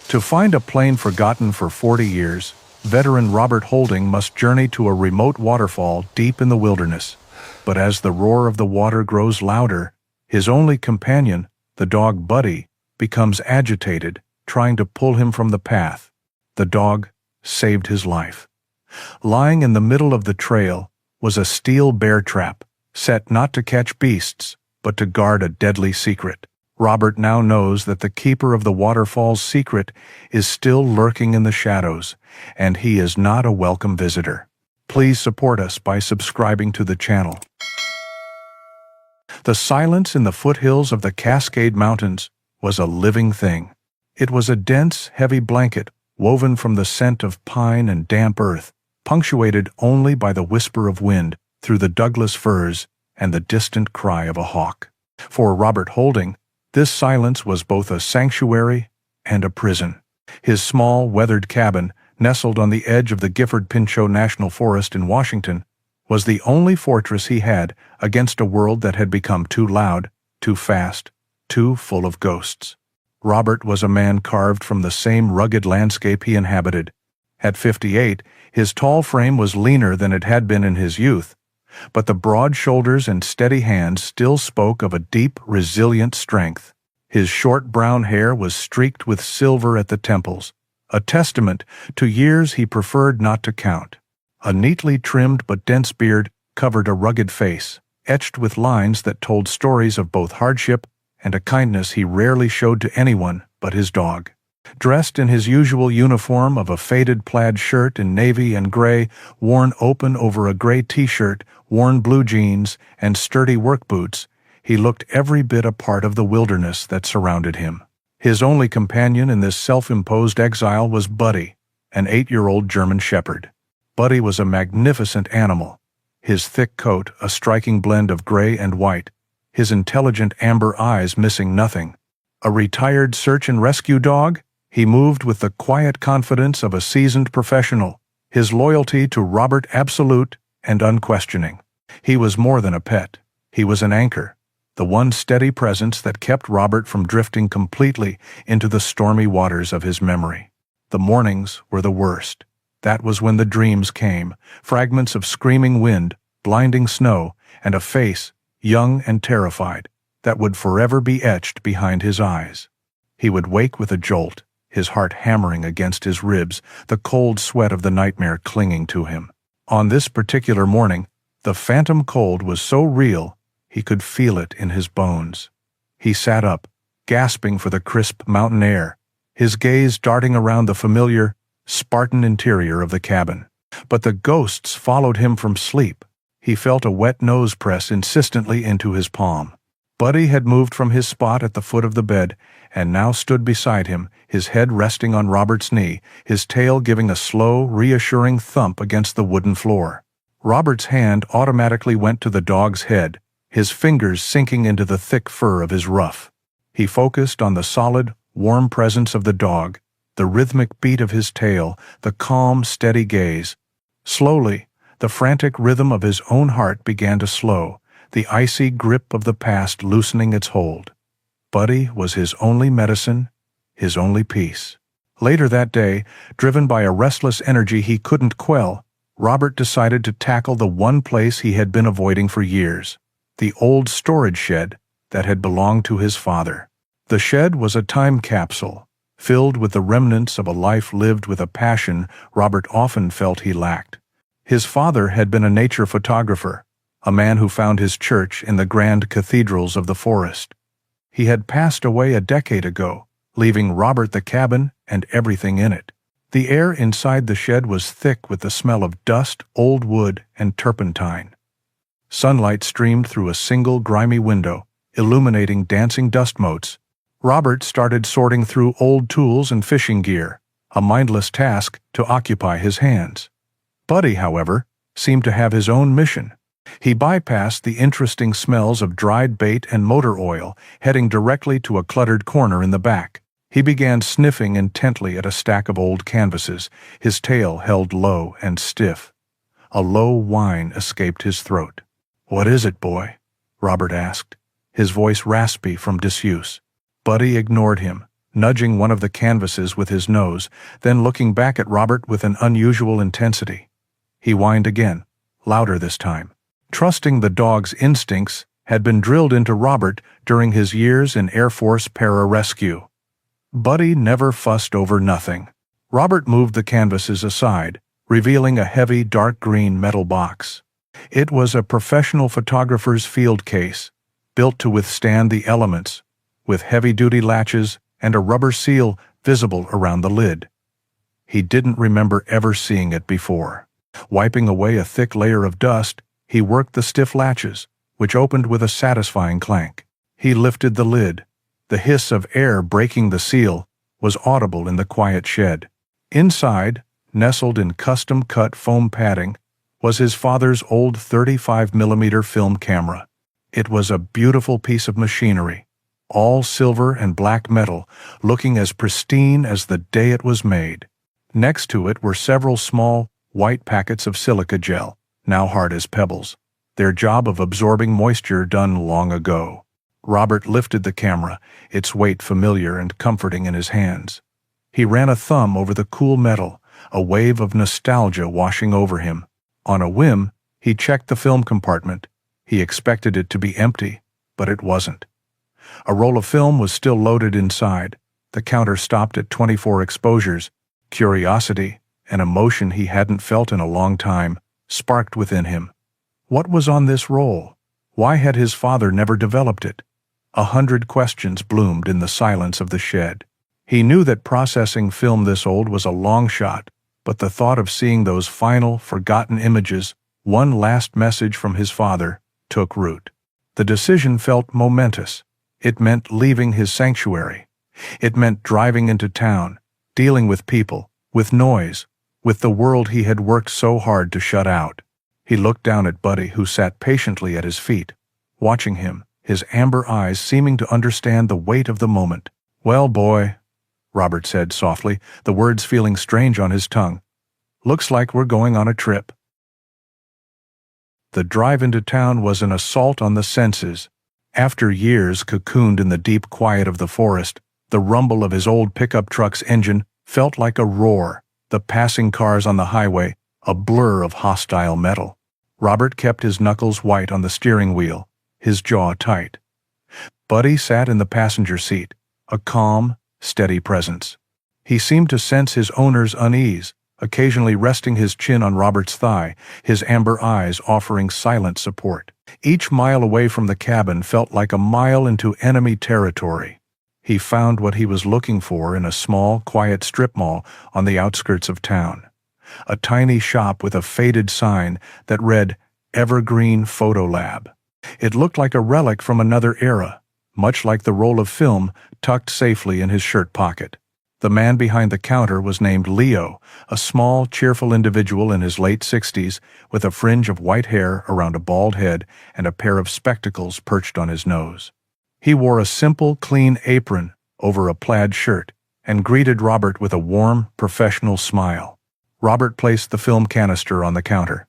To find a plane forgotten for 40 years, veteran Robert Holding must journey to a remote waterfall deep in the wilderness. But as the roar of the water grows louder, his only companion, the dog Buddy, becomes agitated, trying to pull him from the path. The dog saved his life. Lying in the middle of the trail was a steel bear trap, set not to catch beasts, but to guard a deadly secret. Robert now knows that the keeper of the waterfall's secret is still lurking in the shadows, and he is not a welcome visitor. Please support us by subscribing to the channel. The silence in the foothills of the Cascade Mountains was a living thing. It was a dense, heavy blanket woven from the scent of pine and damp earth, punctuated only by the whisper of wind through the Douglas firs and the distant cry of a hawk. For Robert Holding, this silence was both a sanctuary and a prison. His small, weathered cabin, nestled on the edge of the Gifford-Pinchot National Forest in Washington, was the only fortress he had against a world that had become too loud, too fast, too full of ghosts. Robert was a man carved from the same rugged landscape he inhabited. At 58, his tall frame was leaner than it had been in his youth, but the broad shoulders and steady hands still spoke of a deep, resilient strength. His short brown hair was streaked with silver at the temples, a testament to years he preferred not to count. A neatly trimmed but dense beard covered a rugged face, etched with lines that told stories of both hardship and a kindness he rarely showed to anyone but his dog. Dressed in his usual uniform of a faded plaid shirt in navy and gray, worn open over a gray t-shirt, worn blue jeans, and sturdy work boots, he looked every bit a part of the wilderness that surrounded him. His only companion in this self-imposed exile was Buddy, an 8-year-old German shepherd. Buddy was a magnificent animal, his thick coat a striking blend of gray and white, his intelligent amber eyes missing nothing. A retired search and rescue dog, he moved with the quiet confidence of a seasoned professional, his loyalty to Robert absolute and unquestioning. He was more than a pet. He was an anchor, the one steady presence that kept Robert from drifting completely into the stormy waters of his memory. The mornings were the worst. That was when the dreams came, fragments of screaming wind, blinding snow, and a face, young and terrified, that would forever be etched behind his eyes. He would wake with a jolt, his heart hammering against his ribs, the cold sweat of the nightmare clinging to him. On this particular morning, the phantom cold was so real he could feel it in his bones. He sat up, gasping for the crisp mountain air, his gaze darting around the familiar, Spartan interior of the cabin. But the ghosts followed him from sleep. He felt a wet nose press insistently into his palm. Buddy had moved from his spot at the foot of the bed and now stood beside him, his head resting on Robert's knee, his tail giving a slow, reassuring thump against the wooden floor. Robert's hand automatically went to the dog's head, his fingers sinking into the thick fur of his ruff. He focused on the solid, warm presence of the dog, the rhythmic beat of his tail, the calm, steady gaze. Slowly, the frantic rhythm of his own heart began to slow, the icy grip of the past loosening its hold. Buddy was his only medicine, his only peace. Later that day, driven by a restless energy he couldn't quell, Robert decided to tackle the one place he had been avoiding for years, the old storage shed that had belonged to his father. The shed was a time capsule, filled with the remnants of a life lived with a passion Robert often felt he lacked. His father had been a nature photographer, a man who found his church in the grand cathedrals of the forest. He had passed away a decade ago, leaving Robert the cabin and everything in it. The air inside the shed was thick with the smell of dust, old wood, and turpentine. Sunlight streamed through a single grimy window, illuminating dancing dust motes. Robert started sorting through old tools and fishing gear, a mindless task to occupy his hands. Buddy, however, seemed to have his own mission. He bypassed the interesting smells of dried bait and motor oil, heading directly to a cluttered corner in the back. He began sniffing intently at a stack of old canvases, his tail held low and stiff. A low whine escaped his throat. "What is it, boy?" Robert asked, his voice raspy from disuse. Buddy ignored him, nudging one of the canvases with his nose, then looking back at Robert with an unusual intensity. He whined again, louder this time. Trusting the dog's instincts had been drilled into Robert during his years in Air Force pararescue. Buddy never fussed over nothing. Robert moved the canvases aside, revealing a heavy dark green metal box. It was a professional photographer's field case, built to withstand the elements, with heavy-duty latches and a rubber seal visible around the lid. He didn't remember ever seeing it before. Wiping away a thick layer of dust, he worked the stiff latches, which opened with a satisfying clank. He lifted the lid. The hiss of air breaking the seal was audible in the quiet shed. Inside, nestled in custom-cut foam padding, was his father's old 35mm film camera. It was a beautiful piece of machinery, all silver and black metal, looking as pristine as the day it was made. Next to it were several small, white packets of silica gel, now hard as pebbles, their job of absorbing moisture done long ago. Robert lifted the camera, its weight familiar and comforting in his hands. He ran a thumb over the cool metal, a wave of nostalgia washing over him. On a whim, he checked the film compartment. He expected it to be empty, but it wasn't. A roll of film was still loaded inside. The counter stopped at 24 exposures. Curiosity, an emotion he hadn't felt in a long time, sparked within him. What was on this roll? Why had his father never developed it? 100 questions bloomed in the silence of the shed. He knew that processing film this old was a long shot, but the thought of seeing those final, forgotten images, one last message from his father, took root. The decision felt momentous. It meant leaving his sanctuary. It meant driving into town, dealing with people, with noise, with the world he had worked so hard to shut out. He looked down at Buddy, who sat patiently at his feet, watching him, his amber eyes seeming to understand the weight of the moment. "Well, boy," Robert said softly, the words feeling strange on his tongue. "Looks like we're going on a trip." The drive into town was an assault on the senses. After years cocooned in the deep quiet of the forest, the rumble of his old pickup truck's engine felt like a roar, the passing cars on the highway a blur of hostile metal. Robert kept his knuckles white on the steering wheel, his jaw tight. Buddy sat in the passenger seat, a calm, steady presence. He seemed to sense his owner's unease, occasionally resting his chin on Robert's thigh, his amber eyes offering silent support. Each mile away from the cabin felt like a mile into enemy territory. He found what he was looking for in a small, quiet strip mall on the outskirts of town. A tiny shop with a faded sign that read, "Evergreen Photo Lab." It looked like a relic from another era, much like the roll of film tucked safely in his shirt pocket. The man behind the counter was named Leo, a small, cheerful individual in his late 60s with a fringe of white hair around a bald head and a pair of spectacles perched on his nose. He wore a simple, clean apron over a plaid shirt and greeted Robert with a warm, professional smile. Robert placed the film canister on the counter.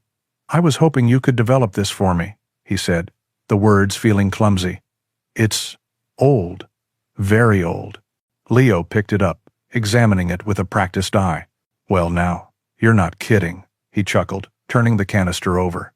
"I was hoping you could develop this for me," he said, the words feeling clumsy. "It's old, very old." Leo picked it up, examining it with a practiced eye. "Well now, you're not kidding," he chuckled, turning the canister over.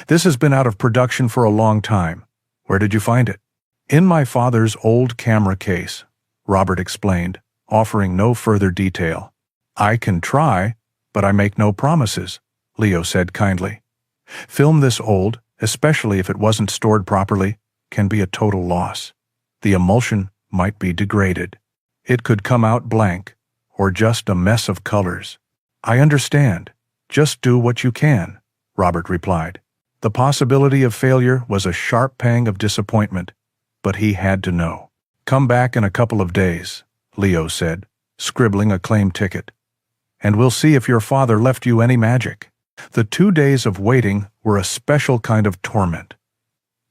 "This has been out of production for a long time. Where did you find it?" "In my father's old camera case," Robert explained, offering no further detail. "I can try, but I make no promises," Leo said kindly. "Film this old, especially if it wasn't stored properly, can be a total loss. The emulsion might be degraded. It could come out blank, or just a mess of colors." "I understand. Just do what you can," Robert replied. The possibility of failure was a sharp pang of disappointment, but he had to know. "Come back in a couple of days," Leo said, scribbling a claim ticket. "And we'll see if your father left you any magic." The 2 days of waiting were a special kind of torment.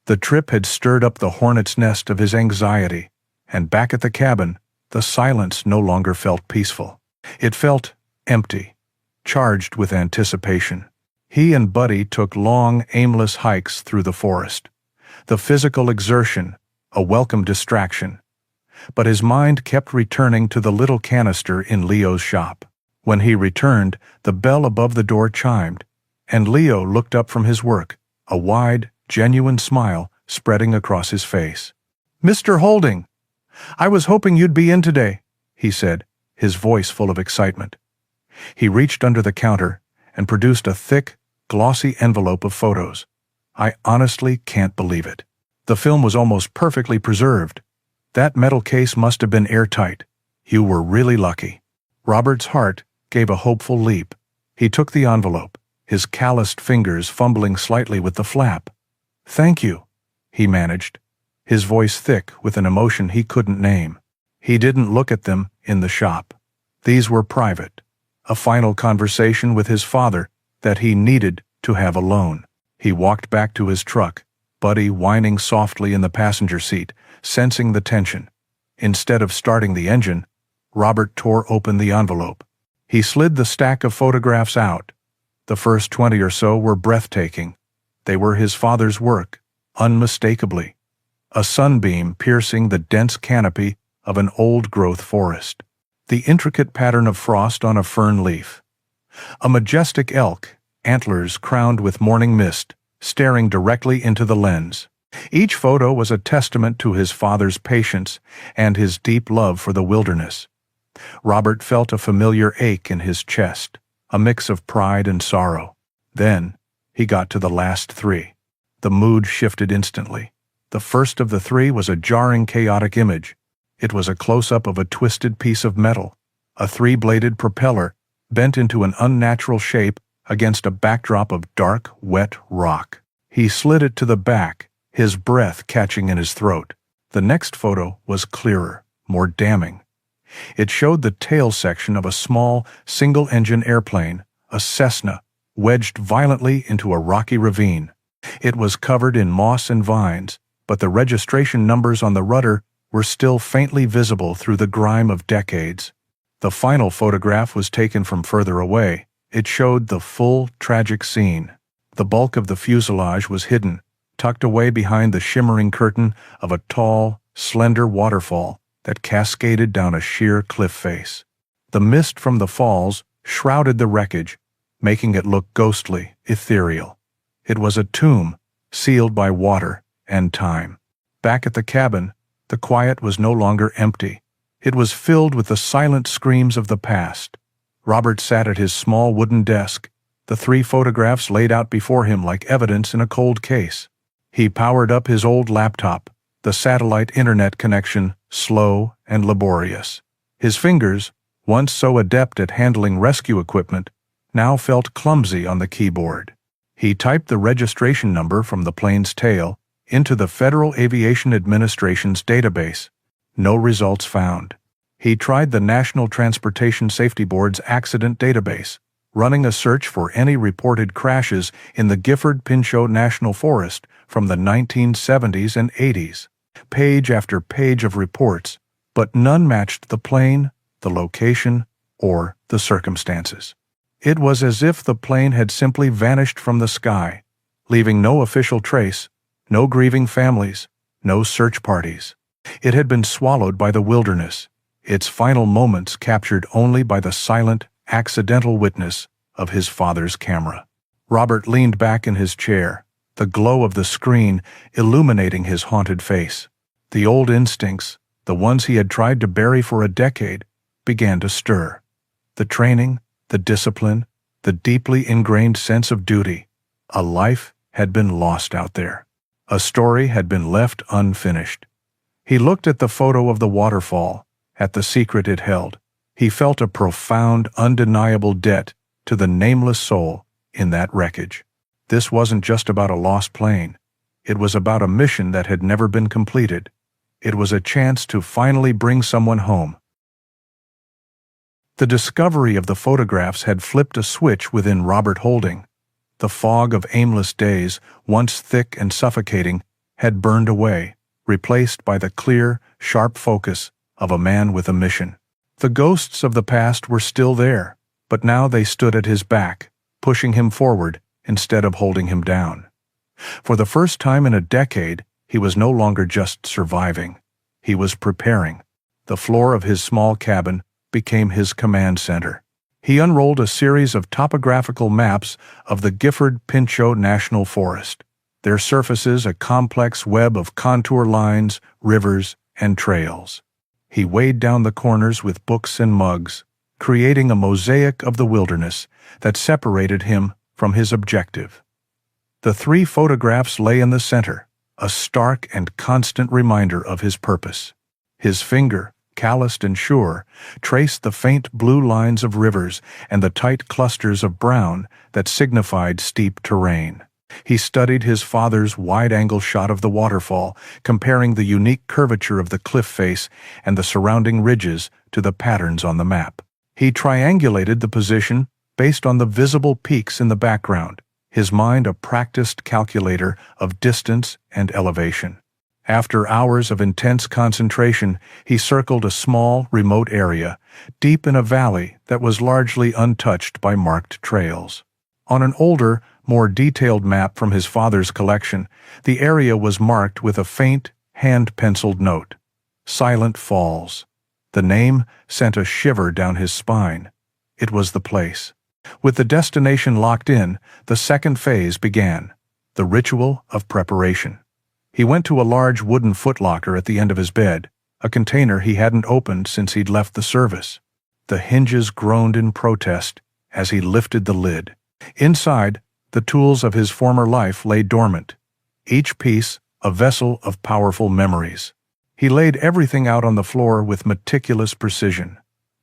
The trip had stirred up the hornet's nest of his anxiety, and back at the cabin, the silence no longer felt peaceful. It felt empty, charged with anticipation. He and Buddy took long, aimless hikes through the forest. The physical exertion, a welcome distraction. but his mind kept returning to the little canister in Leo's shop. When he returned, the bell above the door chimed, and Leo looked up from his work, a wide, genuine smile spreading across his face. "Mr. Holding, I was hoping you'd be in today," he said, his voice full of excitement. He reached under the counter and produced a thick, glossy envelope of photos. "I honestly can't believe it. The film was almost perfectly preserved. That metal case must have been airtight. You were really lucky." Robert's heart gave a hopeful leap. He took the envelope, his calloused fingers fumbling slightly with the flap. "Thank you," he managed, his voice thick with an emotion he couldn't name. He didn't look at them in the shop. These were private, a final conversation with his father that he needed to have alone. He walked back to his truck, Buddy whining softly in the passenger seat, sensing the tension. Instead of starting the engine, Robert tore open the envelope. He slid the stack of photographs out. The first 20 or so were breathtaking. They were his father's work, unmistakably. A sunbeam piercing the dense canopy of an old-growth forest. The intricate pattern of frost on a fern leaf. A majestic elk, antlers crowned with morning mist, staring directly into the lens. Each photo was a testament to his father's patience and his deep love for the wilderness. Robert felt a familiar ache in his chest, a mix of pride and sorrow. Then, he got to the last 3. The mood shifted instantly. The first of the 3 was a jarring, chaotic image. It was a close-up of a twisted piece of metal, a 3-bladed propeller bent into an unnatural shape against a backdrop of dark, wet rock. He slid it to the back, his breath catching in his throat. The next photo was clearer, more damning. It showed the tail section of a small, single-engine airplane, a Cessna, wedged violently into a rocky ravine. It was covered in moss and vines, but the registration numbers on the rudder were still faintly visible through the grime of decades. The final photograph was taken from further away. It showed the full, tragic scene. The bulk of the fuselage was hidden, tucked away behind the shimmering curtain of a tall, slender waterfall that cascaded down a sheer cliff face. The mist from the falls shrouded the wreckage, making it look ghostly, ethereal. It was a tomb, sealed by water and time. Back at the cabin, the quiet was no longer empty. It was filled with the silent screams of the past. Robert sat at his small wooden desk, the 3 photographs laid out before him like evidence in a cold case. He powered up his old laptop, the satellite internet connection slow and laborious. His fingers, once so adept at handling rescue equipment, now felt clumsy on the keyboard. He typed the registration number from the plane's tail into the Federal Aviation Administration's database. No results found. He tried the National Transportation Safety Board's accident database, running a search for any reported crashes in the Gifford-Pinchot National Forest from the 1970s and 80s. Page after page of reports, but none matched the plane, the location, or the circumstances. It was as if the plane had simply vanished from the sky, leaving no official trace, no grieving families, no search parties. It had been swallowed by the wilderness, its final moments captured only by the silent, accidental witness of his father's camera. Robert leaned back in his chair, the glow of the screen illuminating his haunted face. The old instincts, the ones he had tried to bury for a decade, began to stir. The training, the discipline, the deeply ingrained sense of duty. A life had been lost out there. A story had been left unfinished. He looked at the photo of the waterfall, at the secret it held. He felt a profound, undeniable debt to the nameless soul in that wreckage. This wasn't just about a lost plane. It was about a mission that had never been completed. It was a chance to finally bring someone home. The discovery of the photographs had flipped a switch within Robert Holding. The fog of aimless days, once thick and suffocating, had burned away, replaced by the clear, sharp focus of a man with a mission. The ghosts of the past were still there, but now they stood at his back, pushing him forward instead of holding him down. For the first time in a decade, he was no longer just surviving. He was preparing. The floor of his small cabin became his command center. He unrolled a series of topographical maps of the Gifford-Pinchot National Forest, their surfaces a complex web of contour lines, rivers, and trails. He weighed down the corners with books and mugs, creating a mosaic of the wilderness that separated him from his objective. The 3 photographs lay in the center, a stark and constant reminder of his purpose. His finger, calloused and sure, traced the faint blue lines of rivers and the tight clusters of brown that signified steep terrain. He studied his father's wide-angle shot of the waterfall, comparing the unique curvature of the cliff face and the surrounding ridges to the patterns on the map. He triangulated the position based on the visible peaks in the background, his mind a practiced calculator of distance and elevation. After hours of intense concentration, he circled a small, remote area, deep in a valley that was largely untouched by marked trails. On an older, more detailed map from his father's collection, the area was marked with a faint, hand-penciled note, Silent Falls. The name sent a shiver down his spine. It was the place. With the destination locked in, the second phase began, the ritual of preparation. He went to a large wooden footlocker at the end of his bed, a container he hadn't opened since he'd left the service. The hinges groaned in protest as he lifted the lid. Inside, the tools of his former life lay dormant, each piece a vessel of powerful memories. He laid everything out on the floor with meticulous precision.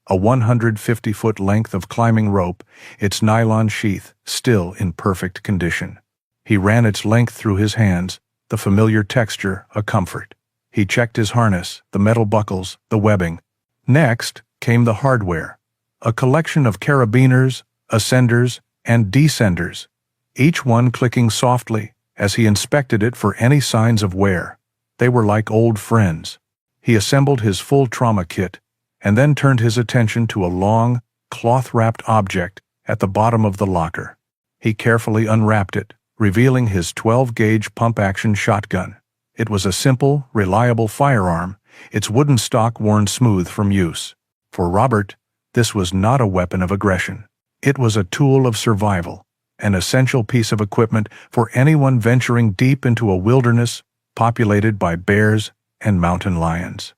A 150-foot length of climbing rope, its nylon sheath still in perfect condition. He ran its length through his hands, the familiar texture a comfort. He checked his harness, the metal buckles, the webbing. Next came the hardware, a collection of carabiners, ascenders, and descenders, each one clicking softly as he inspected it for any signs of wear. They were like old friends. He assembled his full trauma kit and then turned his attention to a long, cloth-wrapped object at the bottom of the locker. He carefully unwrapped it, revealing his 12-gauge pump-action shotgun. It was a simple, reliable firearm, its wooden stock worn smooth from use. For Robert, this was not a weapon of aggression. It was a tool of survival, an essential piece of equipment for anyone venturing deep into a wilderness populated by bears and mountain lions.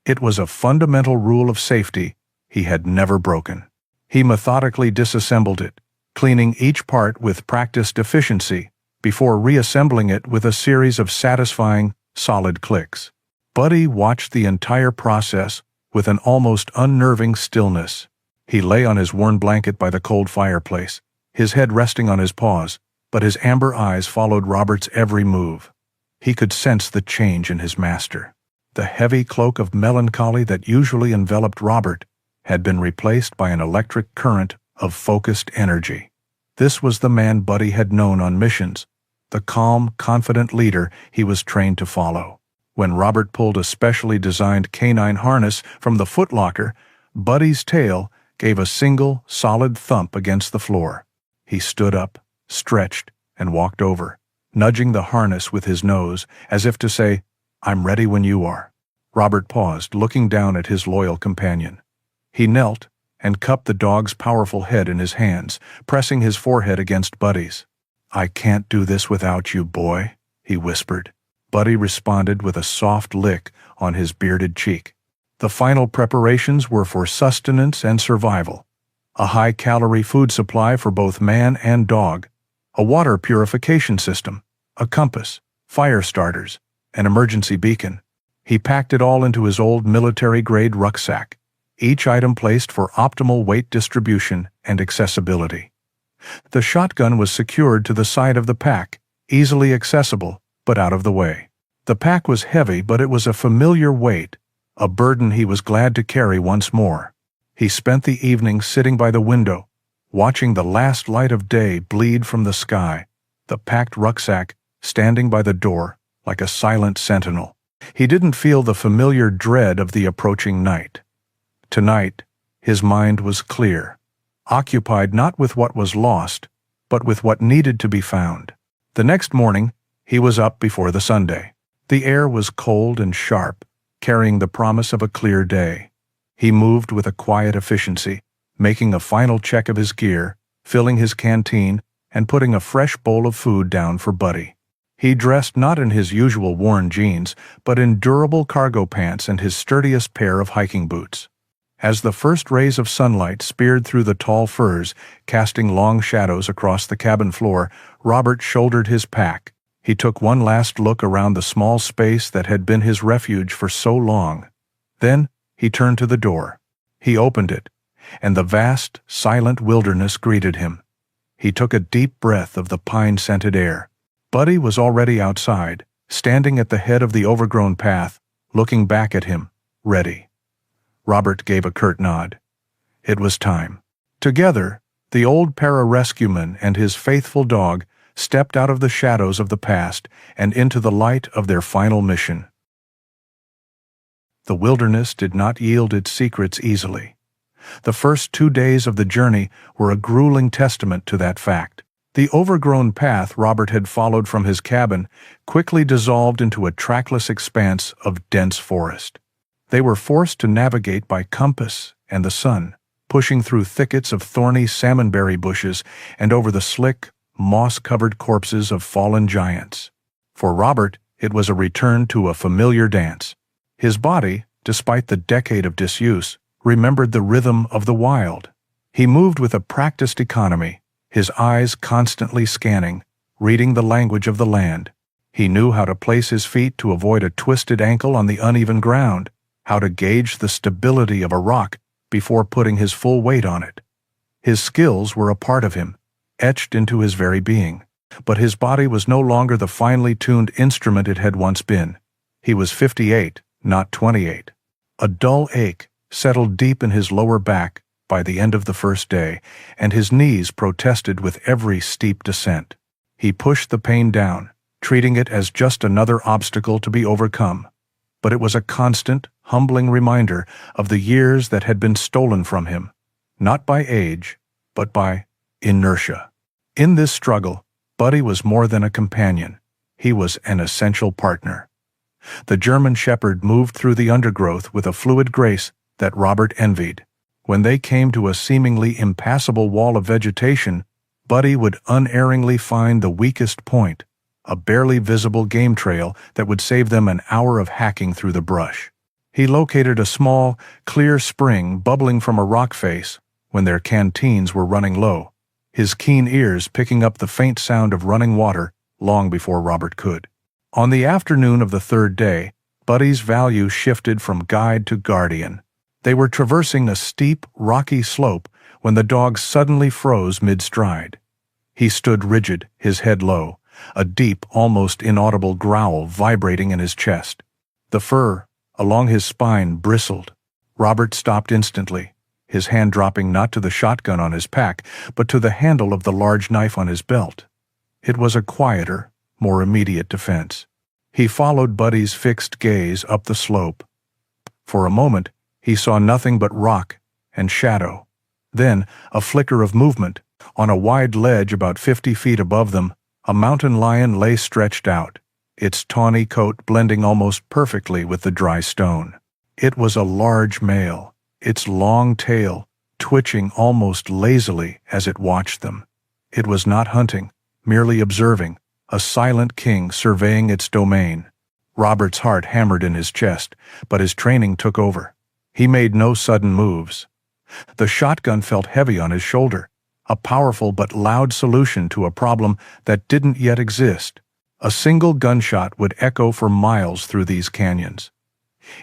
It was a fundamental rule of safety he had never broken. He methodically disassembled it, cleaning each part with practiced efficiency before reassembling it with a series of satisfying, solid clicks. Buddy watched the entire process with an almost unnerving stillness. He lay on his worn blanket by the cold fireplace, his head resting on his paws, but his amber eyes followed Robert's every move. He could sense the change in his master. The heavy cloak of melancholy that usually enveloped Robert had been replaced by an electric current of focused energy. This was the man Buddy had known on missions, the calm, confident leader he was trained to follow. When Robert pulled a specially designed canine harness from the footlocker, Buddy's tail gave a single, solid thump against the floor. He stood up, stretched, and walked over, nudging the harness with his nose as if to say, "I'm ready when you are." Robert paused, looking down at his loyal companion. He knelt and cupped the dog's powerful head in his hands, pressing his forehead against Buddy's. "I can't do this without you, boy," he whispered. Buddy responded with a soft lick on his bearded cheek. The final preparations were for sustenance and survival. A high-calorie food supply for both man and dog, a water purification system, a compass, fire starters, an emergency beacon. He packed it all into his old military-grade rucksack, each item placed for optimal weight distribution and accessibility. The shotgun was secured to the side of the pack, easily accessible, but out of the way. The pack was heavy, but it was a familiar weight, a burden he was glad to carry once more. He spent the evening sitting by the window, watching the last light of day bleed from the sky, the packed rucksack standing by the door like a silent sentinel. He didn't feel the familiar dread of the approaching night. Tonight, his mind was clear, occupied not with what was lost, but with what needed to be found. The next morning, he was up before the Sunday. The air was cold and sharp, carrying the promise of a clear day. He moved with a quiet efficiency, making a final check of his gear, filling his canteen, and putting a fresh bowl of food down for Buddy. He dressed not in his usual worn jeans, but in durable cargo pants and his sturdiest pair of hiking boots. As the first rays of sunlight speared through the tall firs, casting long shadows across the cabin floor, Robert shouldered his pack. He took one last look around the small space that had been his refuge for so long. Then he turned to the door. He opened it, and the vast, silent wilderness greeted him. He took a deep breath of the pine-scented air. Buddy was already outside, standing at the head of the overgrown path, looking back at him, ready. Robert gave a curt nod. It was time. Together, the old para-rescueman and his faithful dog stepped out of the shadows of the past and into the light of their final mission. The wilderness did not yield its secrets easily. The first 2 days of the journey were a grueling testament to that fact. The overgrown path Robert had followed from his cabin quickly dissolved into a trackless expanse of dense forest. They were forced to navigate by compass and the sun, pushing through thickets of thorny salmonberry bushes and over the slick, moss-covered corpses of fallen giants. For Robert, it was a return to a familiar dance. His body, despite the decade of disuse, remembered the rhythm of the wild. He moved with a practiced economy, his eyes constantly scanning, reading the language of the land. He knew how to place his feet to avoid a twisted ankle on the uneven ground, how to gauge the stability of a rock before putting his full weight on it. His skills were a part of him, etched into his very being. But his body was no longer the finely tuned instrument it had once been. He was 58, not 28. A dull ache settled deep in his lower back by the end of the first day, and his knees protested with every steep descent. He pushed the pain down, treating it as just another obstacle to be overcome. But it was a constant, humbling reminder of the years that had been stolen from him, not by age, but by inertia. In this struggle, Buddy was more than a companion. He was an essential partner. The German shepherd moved through the undergrowth with a fluid grace that Robert envied. When they came to a seemingly impassable wall of vegetation, Buddy would unerringly find the weakest point, a barely visible game trail that would save them an hour of hacking through the brush. He located a small, clear spring bubbling from a rock face when their canteens were running low, his keen ears picking up the faint sound of running water long before Robert could. On the afternoon of the third day, Buddy's value shifted from guide to guardian. They were traversing a steep, rocky slope when the dog suddenly froze mid-stride. He stood rigid, his head low, a deep, almost inaudible growl vibrating in his chest. The fur along his spine bristled. Robert stopped instantly, his hand dropping not to the shotgun on his pack, but to the handle of the large knife on his belt. It was a quieter, more immediate defense. He followed Buddy's fixed gaze up the slope. For a moment, he saw nothing but rock and shadow. Then, a flicker of movement. On a wide ledge about 50 feet above them, a mountain lion lay stretched out, its tawny coat blending almost perfectly with the dry stone. It was a large male, its long tail twitching almost lazily as it watched them. It was not hunting, merely observing, a silent king surveying its domain. Robert's heart hammered in his chest, but his training took over. He made no sudden moves. The shotgun felt heavy on his shoulder, a powerful but loud solution to a problem that didn't yet exist. A single gunshot would echo for miles through these canyons.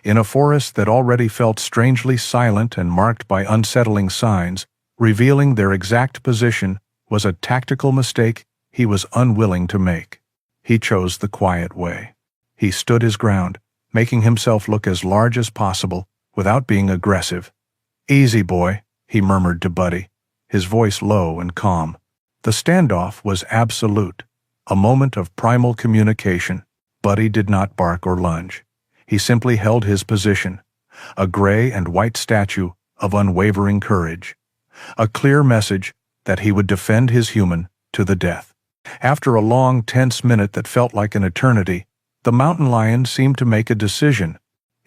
In a forest that already felt strangely silent and marked by unsettling signs, revealing their exact position was a tactical mistake he was unwilling to make. He chose the quiet way. He stood his ground, making himself look as large as possible without being aggressive. "Easy, boy," he murmured to Buddy, his voice low and calm. The standoff was absolute, a moment of primal communication. Buddy did not bark or lunge. He simply held his position, a gray and white statue of unwavering courage, a clear message that he would defend his human to the death. After a long, tense minute that felt like an eternity, the mountain lion seemed to make a decision.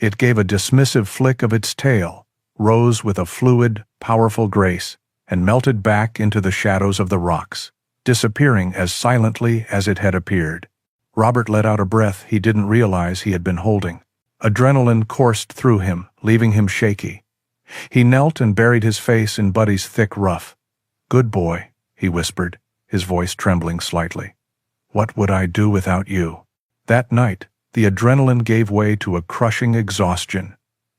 It gave a dismissive flick of its tail, rose with a fluid, powerful grace, and melted back into the shadows of the rocks, disappearing as silently as it had appeared. Robert let out a breath he didn't realize he had been holding. Adrenaline coursed through him, leaving him shaky. He knelt and buried his face in Buddy's thick ruff. "Good boy," he whispered, his voice trembling slightly. "What would I do without you?" That night, the adrenaline gave way to a crushing exhaustion.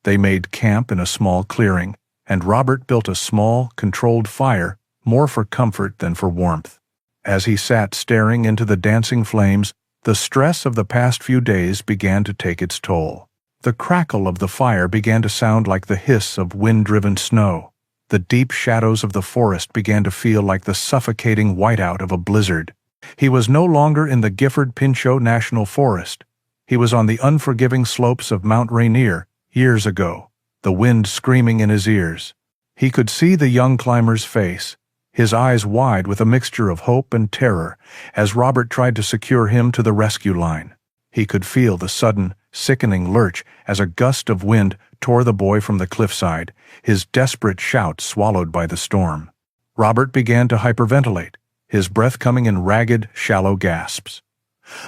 They made camp in a small clearing, and Robert built a small, controlled fire, more for comfort than for warmth. As he sat staring into the dancing flames, the stress of the past few days began to take its toll. The crackle of the fire began to sound like the hiss of wind-driven snow. The deep shadows of the forest began to feel like the suffocating whiteout of a blizzard. He was no longer in the Gifford Pinchot National Forest. He was on the unforgiving slopes of Mount Rainier, years ago, the wind screaming in his ears. He could see the young climber's face, his eyes wide with a mixture of hope and terror, as Robert tried to secure him to the rescue line. He could feel the sudden, sickening lurch as a gust of wind tore the boy from the cliffside, his desperate shout swallowed by the storm. Robert began to hyperventilate, his breath coming in ragged, shallow gasps.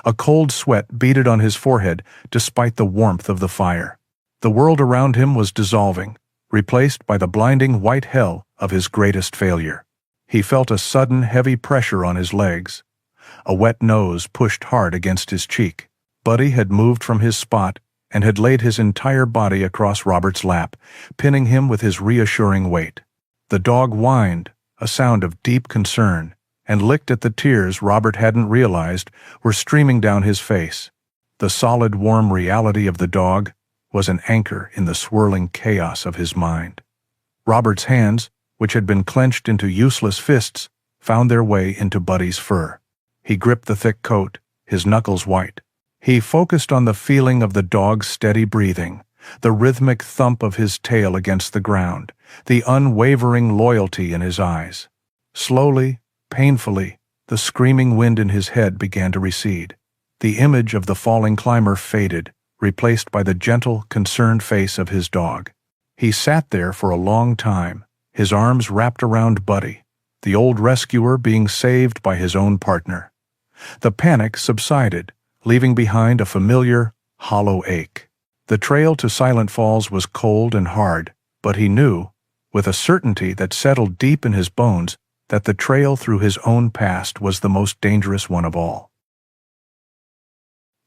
A cold sweat beaded on his forehead despite the warmth of the fire. The world around him was dissolving, replaced by the blinding white hell of his greatest failure. He felt a sudden heavy pressure on his legs. A wet nose pushed hard against his cheek. Buddy had moved from his spot and had laid his entire body across Robert's lap, pinning him with his reassuring weight. The dog whined, a sound of deep concern, and licked at the tears Robert hadn't realized were streaming down his face. The solid, warm reality of the dog was an anchor in the swirling chaos of his mind. Robert's hands, which had been clenched into useless fists, found their way into Buddy's fur. He gripped the thick coat, his knuckles white. He focused on the feeling of the dog's steady breathing, the rhythmic thump of his tail against the ground, the unwavering loyalty in his eyes. Slowly, painfully, the screaming wind in his head began to recede. The image of the falling climber faded, replaced by the gentle, concerned face of his dog. He sat there for a long time, his arms wrapped around Buddy, the old rescuer being saved by his own partner. The panic subsided, leaving behind a familiar, hollow ache. The trail to Silent Falls was cold and hard, but he knew, with a certainty that settled deep in his bones, that the trail through his own past was the most dangerous one of all.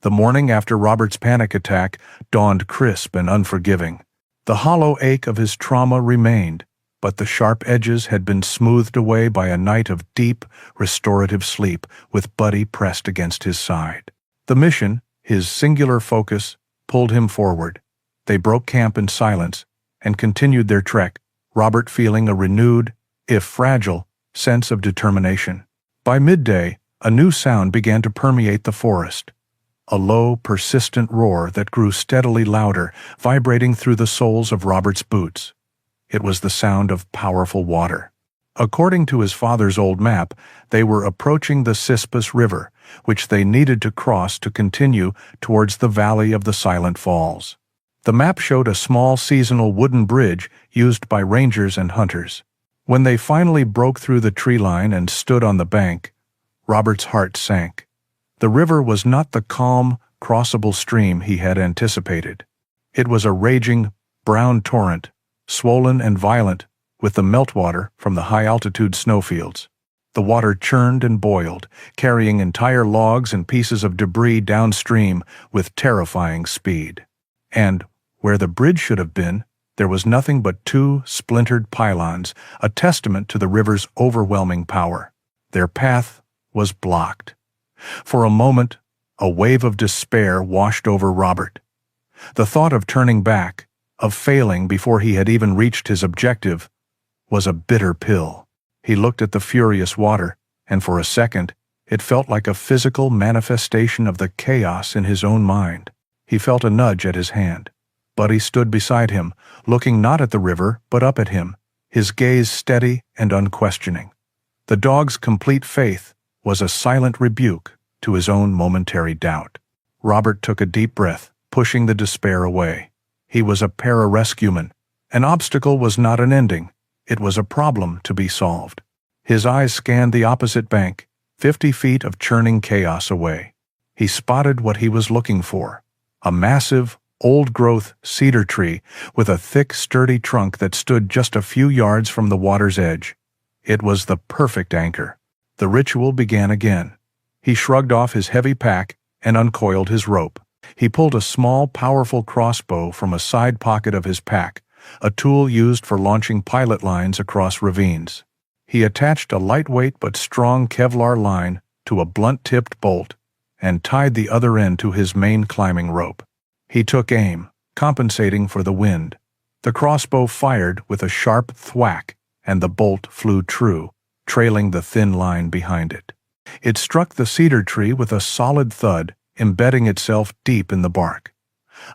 The morning after Robert's panic attack dawned crisp and unforgiving. The hollow ache of his trauma remained, but the sharp edges had been smoothed away by a night of deep, restorative sleep with Buddy pressed against his side. The mission, his singular focus, pulled him forward. They broke camp in silence and continued their trek, Robert feeling a renewed, if fragile, sense of determination. By midday, a new sound began to permeate the forest. A low, persistent roar that grew steadily louder, vibrating through the soles of Robert's boots. It was the sound of powerful water. According to his father's old map, they were approaching the Cispus River, which they needed to cross to continue towards the valley of the Silent Falls. The map showed a small seasonal wooden bridge used by rangers and hunters. When they finally broke through the tree line and stood on the bank, Robert's heart sank. The river was not the calm, crossable stream he had anticipated. It was a raging, brown torrent, swollen and violent with the meltwater from the high-altitude snowfields. The water churned and boiled, carrying entire logs and pieces of debris downstream with terrifying speed. And, where the bridge should have been, there was nothing but two splintered pylons, a testament to the river's overwhelming power. Their path was blocked. For a moment, a wave of despair washed over Robert. The thought of turning back, of failing before he had even reached his objective, was a bitter pill. He looked at the furious water, and for a second, it felt like a physical manifestation of the chaos in his own mind. He felt a nudge at his hand. Buddy stood beside him, looking not at the river, but up at him, his gaze steady and unquestioning. The dog's complete faith was a silent rebuke to his own momentary doubt. Robert took a deep breath, pushing the despair away. He was a pararescueman. An obstacle was not an ending. It was a problem to be solved. His eyes scanned the opposite bank, 50 feet of churning chaos away. He spotted what he was looking for. A massive, old-growth cedar tree with a thick, sturdy trunk that stood just a few yards from the water's edge. It was the perfect anchor. The ritual began again. He shrugged off his heavy pack and uncoiled his rope. He pulled a small, powerful crossbow from a side pocket of his pack, a tool used for launching pilot lines across ravines. He attached a lightweight but strong Kevlar line to a blunt-tipped bolt and tied the other end to his main climbing rope. He took aim, compensating for the wind. The crossbow fired with a sharp thwack, and the bolt flew true, trailing the thin line behind it. It struck the cedar tree with a solid thud, embedding itself deep in the bark.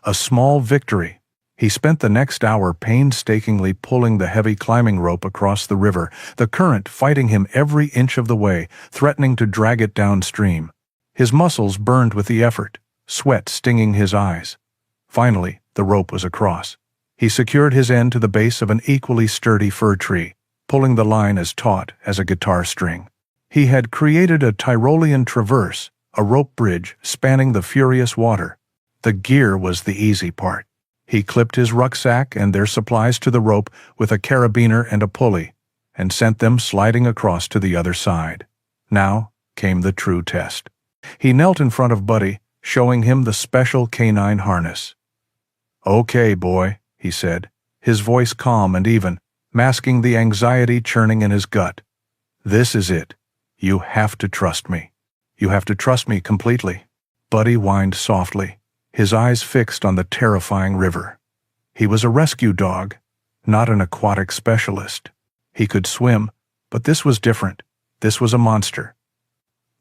A small victory. He spent the next hour painstakingly pulling the heavy climbing rope across the river, the current fighting him every inch of the way, threatening to drag it downstream. His muscles burned with the effort, sweat stinging his eyes. Finally, the rope was across. He secured his end to the base of an equally sturdy fir tree, pulling the line as taut as a guitar string. He had created a Tyrolean traverse, a rope bridge spanning the furious water. The gear was the easy part. He clipped his rucksack and their supplies to the rope with a carabiner and a pulley, and sent them sliding across to the other side. Now came the true test. He knelt in front of Buddy, showing him the special canine harness. "Okay, boy," he said, his voice calm and even, masking the anxiety churning in his gut. "This is it. You have to trust me. You have to trust me completely." Buddy whined softly, his eyes fixed on the terrifying river. He was a rescue dog, not an aquatic specialist. He could swim, but this was different. This was a monster.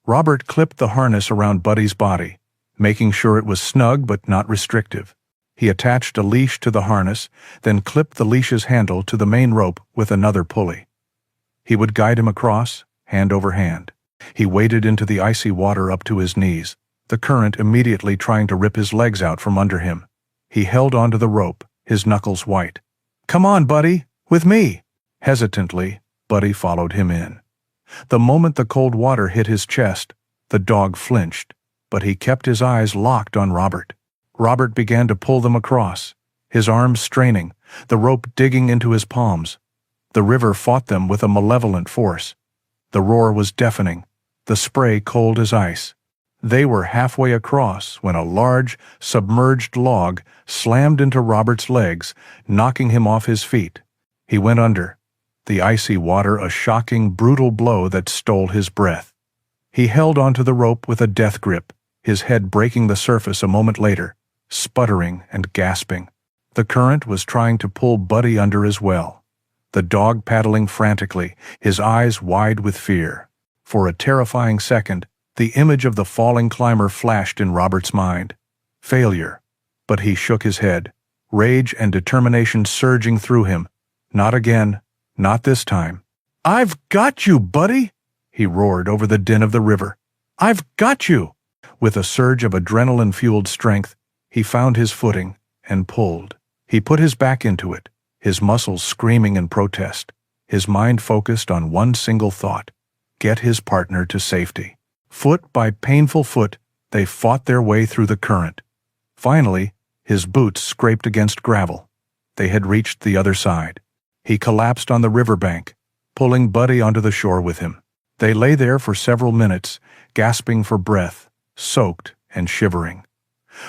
Robert clipped the harness around Buddy's body, making sure it was snug but not restrictive. He attached a leash to the harness, then clipped the leash's handle to the main rope with another pulley. He would guide him across, hand over hand. He waded into the icy water up to his knees, the current immediately trying to rip his legs out from under him. He held onto the rope, his knuckles white. "Come on, Buddy, with me!" Hesitantly, Buddy followed him in. The moment the cold water hit his chest, the dog flinched, but he kept his eyes locked on Robert. Robert began to pull them across, his arms straining, the rope digging into his palms. The river fought them with a malevolent force. The roar was deafening, the spray cold as ice. They were halfway across when a large, submerged log slammed into Robert's legs, knocking him off his feet. He went under, the icy water a shocking, brutal blow that stole his breath. He held onto the rope with a death grip, his head breaking the surface a moment later, sputtering and gasping. The current was trying to pull Buddy under as well, the dog paddling frantically, his eyes wide with fear. For a terrifying second, the image of the falling climber flashed in Robert's mind. Failure. But he shook his head, rage and determination surging through him. Not again. Not this time. "I've got you, Buddy!" he roared over the din of the river. "I've got you!" With a surge of adrenaline-fueled strength, he found his footing and pulled. He put his back into it, his muscles screaming in protest, his mind focused on one single thought: get his partner to safety. Foot by painful foot, they fought their way through the current. Finally, his boots scraped against gravel. They had reached the other side. He collapsed on the riverbank, pulling Buddy onto the shore with him. They lay there for several minutes, gasping for breath, soaked and shivering.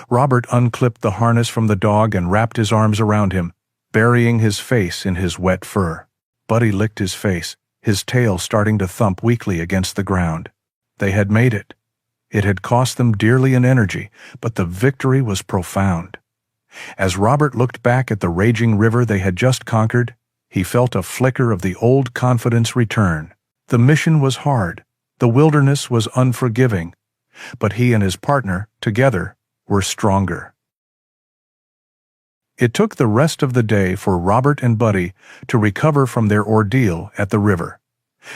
Robert unclipped the harness from the dog and wrapped his arms around him, burying his face in his wet fur. Buddy licked his face, his tail starting to thump weakly against the ground. They had made it. It had cost them dearly in energy, but the victory was profound. As Robert looked back at the raging river they had just conquered, he felt a flicker of the old confidence return. The mission was hard, the wilderness was unforgiving, but he and his partner, together, were stronger. It took the rest of the day for Robert and Buddy to recover from their ordeal at the river.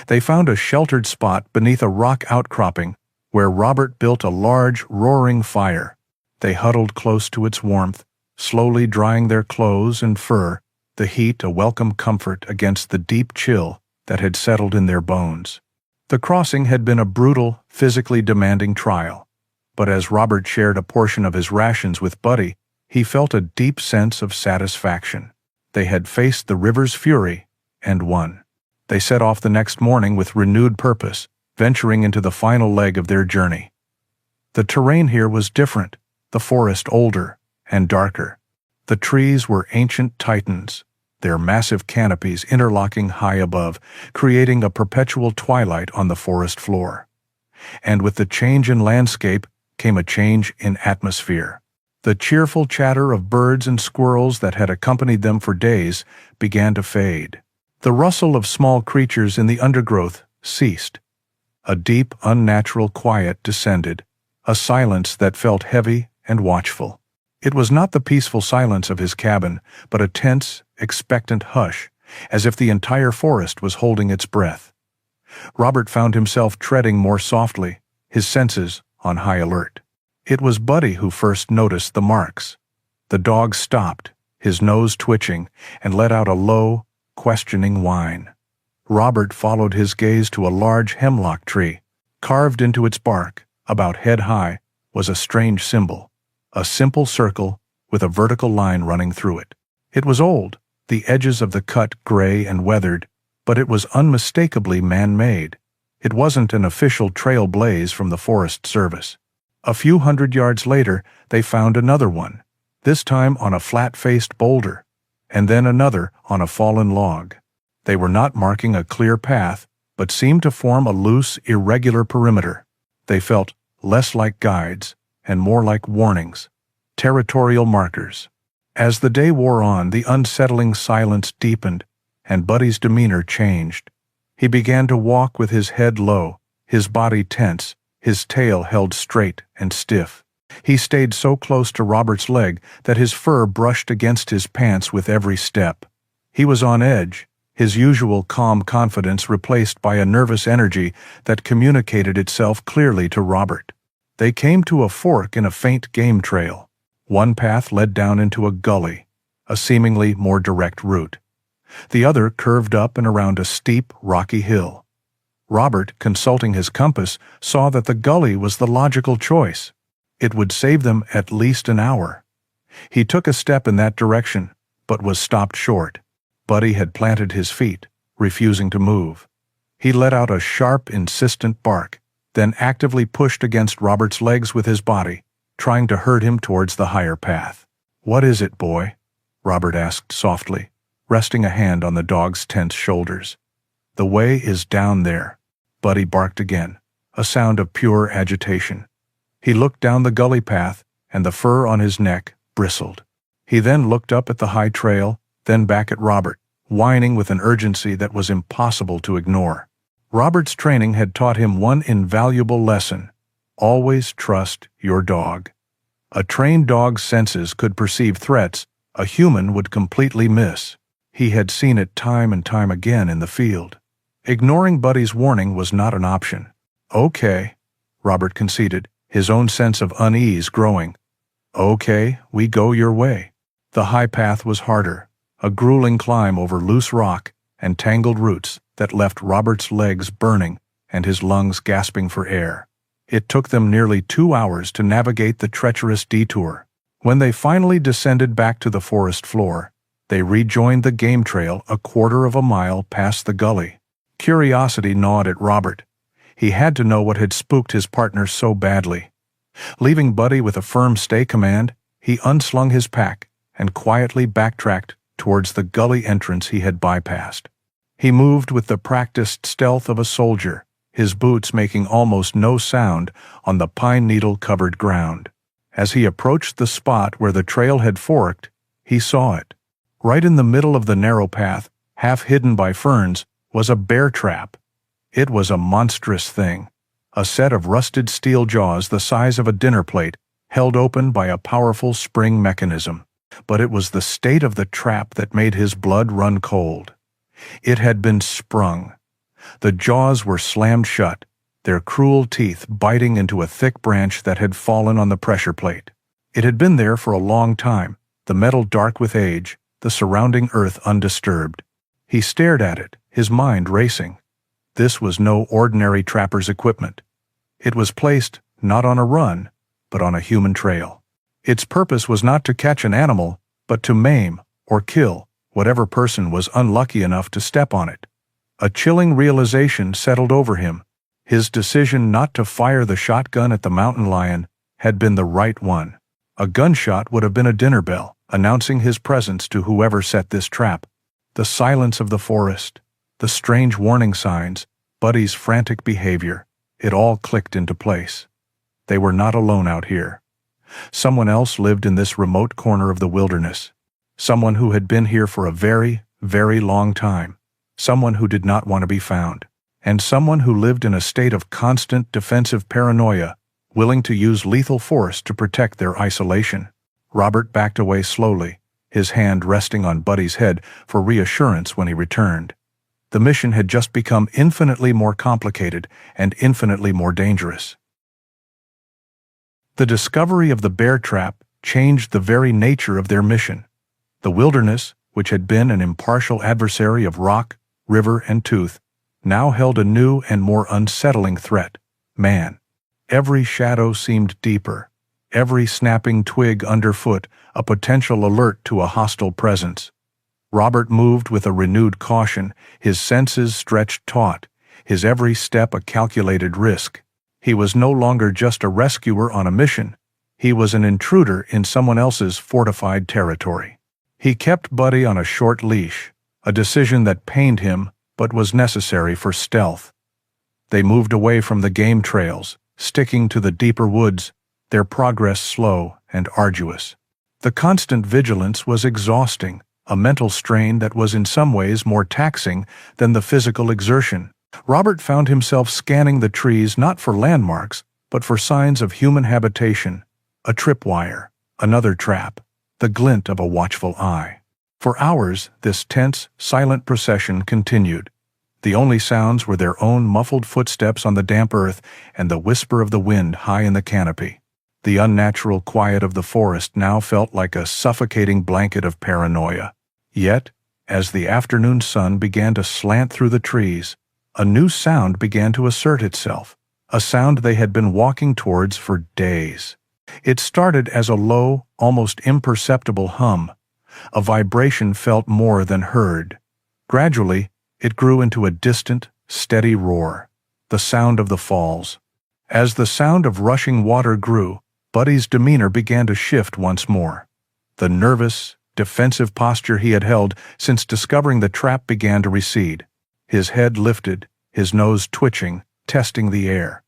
They found a sheltered spot beneath a rock outcropping where Robert built a large, roaring fire. They huddled close to its warmth, slowly drying their clothes and fur, the heat a welcome comfort against the deep chill that had settled in their bones. The crossing had been a brutal, physically demanding trial, but as Robert shared a portion of his rations with Buddy, he felt a deep sense of satisfaction. They had faced the river's fury and won. They set off the next morning with renewed purpose, venturing into the final leg of their journey. The terrain here was different, the forest older and darker. The trees were ancient titans, their massive canopies interlocking high above, creating a perpetual twilight on the forest floor. And with the change in landscape came a change in atmosphere. The cheerful chatter of birds and squirrels that had accompanied them for days began to fade. The rustle of small creatures in the undergrowth ceased. A deep, unnatural quiet descended, a silence that felt heavy and watchful. It was not the peaceful silence of his cabin, but a tense, expectant hush, as if the entire forest was holding its breath. Robert found himself treading more softly, his senses on high alert. It was Buddy who first noticed the marks. The dog stopped, his nose twitching, and let out a low, questioning whine. Robert followed his gaze to a large hemlock tree. Carved into its bark, about head high, was a strange symbol, a simple circle with a vertical line running through it. It was old, the edges of the cut gray and weathered, but it was unmistakably man-made. It wasn't an official trail blaze from the Forest Service. A few hundred yards later, they found another one, this time on a flat-faced boulder, and then another on a fallen log. They were not marking a clear path, but seemed to form a loose, irregular perimeter. They felt less like guides and more like warnings, territorial markers. As the day wore on, the unsettling silence deepened, and Buddy's demeanor changed. He began to walk with his head low, his body tense, his tail held straight and stiff. He stayed so close to Robert's leg that his fur brushed against his pants with every step. He was on edge, his usual calm confidence replaced by a nervous energy that communicated itself clearly to Robert. They came to a fork in a faint game trail. One path led down into a gully, a seemingly more direct route. The other curved up and around a steep, rocky hill. Robert, consulting his compass, saw that the gully was the logical choice. It would save them at least an hour. He took a step in that direction, but was stopped short. Buddy had planted his feet, refusing to move. He let out a sharp, insistent bark, then actively pushed against Robert's legs with his body, trying to herd him towards the higher path. "What is it, boy?" Robert asked softly, resting a hand on the dog's tense shoulders. "The way is down there." Buddy barked again, a sound of pure agitation. He looked down the gully path, and the fur on his neck bristled. He then looked up at the high trail, then back at Robert, whining with an urgency that was impossible to ignore. Robert's training had taught him one invaluable lesson: always trust your dog. A trained dog's senses could perceive threats a human would completely miss. He had seen it time and time again in the field. Ignoring Buddy's warning was not an option. "Okay," Robert conceded, his own sense of unease growing. "Okay, we go your way." The high path was harder, a grueling climb over loose rock and tangled roots that left Robert's legs burning and his lungs gasping for air. It took them nearly 2 hours to navigate the treacherous detour. When they finally descended back to the forest floor, they rejoined the game trail a quarter of a mile past the gully. Curiosity gnawed at Robert. He had to know what had spooked his partner so badly. Leaving Buddy with a firm stay command, he unslung his pack and quietly backtracked towards the gully entrance he had bypassed. He moved with the practiced stealth of a soldier, his boots making almost no sound on the pine needle-covered ground. As he approached the spot where the trail had forked, he saw it. Right in the middle of the narrow path, half hidden by ferns, was a bear trap. It was a monstrous thing, a set of rusted steel jaws the size of a dinner plate, held open by a powerful spring mechanism. But it was the state of the trap that made his blood run cold. It had been sprung. The jaws were slammed shut, their cruel teeth biting into a thick branch that had fallen on the pressure plate. It had been there for a long time, the metal dark with age, the surrounding earth undisturbed. He stared at it, his mind racing. This was no ordinary trapper's equipment. It was placed not on a run, but on a human trail. Its purpose was not to catch an animal, but to maim or kill whatever person was unlucky enough to step on it. A chilling realization settled over him. His decision not to fire the shotgun at the mountain lion had been the right one. A gunshot would have been a dinner bell, announcing his presence to whoever set this trap. The silence of the forest, the strange warning signs, Buddy's frantic behavior, it all clicked into place. They were not alone out here. Someone else lived in this remote corner of the wilderness. Someone who had been here for a very, very long time. Someone who did not want to be found. And someone who lived in a state of constant defensive paranoia, willing to use lethal force to protect their isolation. Robert backed away slowly, his hand resting on Buddy's head for reassurance when he returned. The mission had just become infinitely more complicated and infinitely more dangerous. The discovery of the bear trap changed the very nature of their mission. The wilderness, which had been an impartial adversary of rock, river, and tooth, now held a new and more unsettling threat: man. Every shadow seemed deeper, every snapping twig underfoot a potential alert to a hostile presence. Robert moved with a renewed caution, his senses stretched taut, his every step a calculated risk. He was no longer just a rescuer on a mission. He was an intruder in someone else's fortified territory. He kept Buddy on a short leash, a decision that pained him but was necessary for stealth. They moved away from the game trails, sticking to the deeper woods, their progress slow and arduous. The constant vigilance was exhausting, a mental strain that was in some ways more taxing than the physical exertion. Robert found himself scanning the trees not for landmarks, but for signs of human habitation: a tripwire, another trap, the glint of a watchful eye. For hours, this tense, silent procession continued. The only sounds were their own muffled footsteps on the damp earth and the whisper of the wind high in the canopy. The unnatural quiet of the forest now felt like a suffocating blanket of paranoia. Yet, as the afternoon sun began to slant through the trees, a new sound began to assert itself, a sound they had been walking towards for days. It started as a low, almost imperceptible hum, a vibration felt more than heard. Gradually, it grew into a distant, steady roar, the sound of the falls. As the sound of rushing water grew, Buddy's demeanor began to shift once more. The nervous, defensive posture he had held since discovering the trap began to recede. His head lifted, his nose twitching, testing the air.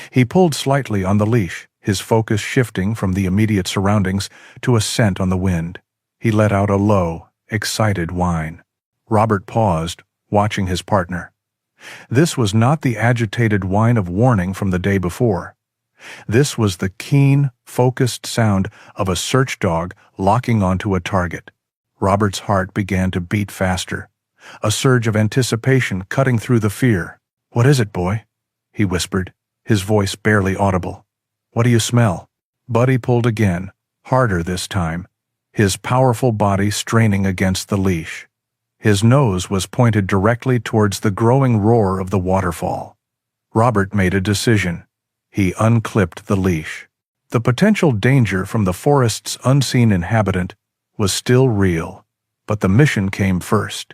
He pulled slightly on the leash, his focus shifting from the immediate surroundings to a scent on the wind. He let out a low, excited whine. Robert paused, watching his partner. This was not the agitated whine of warning from the day before. This was the keen, focused sound of a search dog locking onto a target. Robert's heart began to beat faster, a surge of anticipation cutting through the fear. "What is it, boy?" he whispered, his voice barely audible. "What do you smell?" Buddy pulled again, harder this time, his powerful body straining against the leash. His nose was pointed directly towards the growing roar of the waterfall. Robert made a decision. He unclipped the leash. The potential danger from the forest's unseen inhabitant was still real, but the mission came first.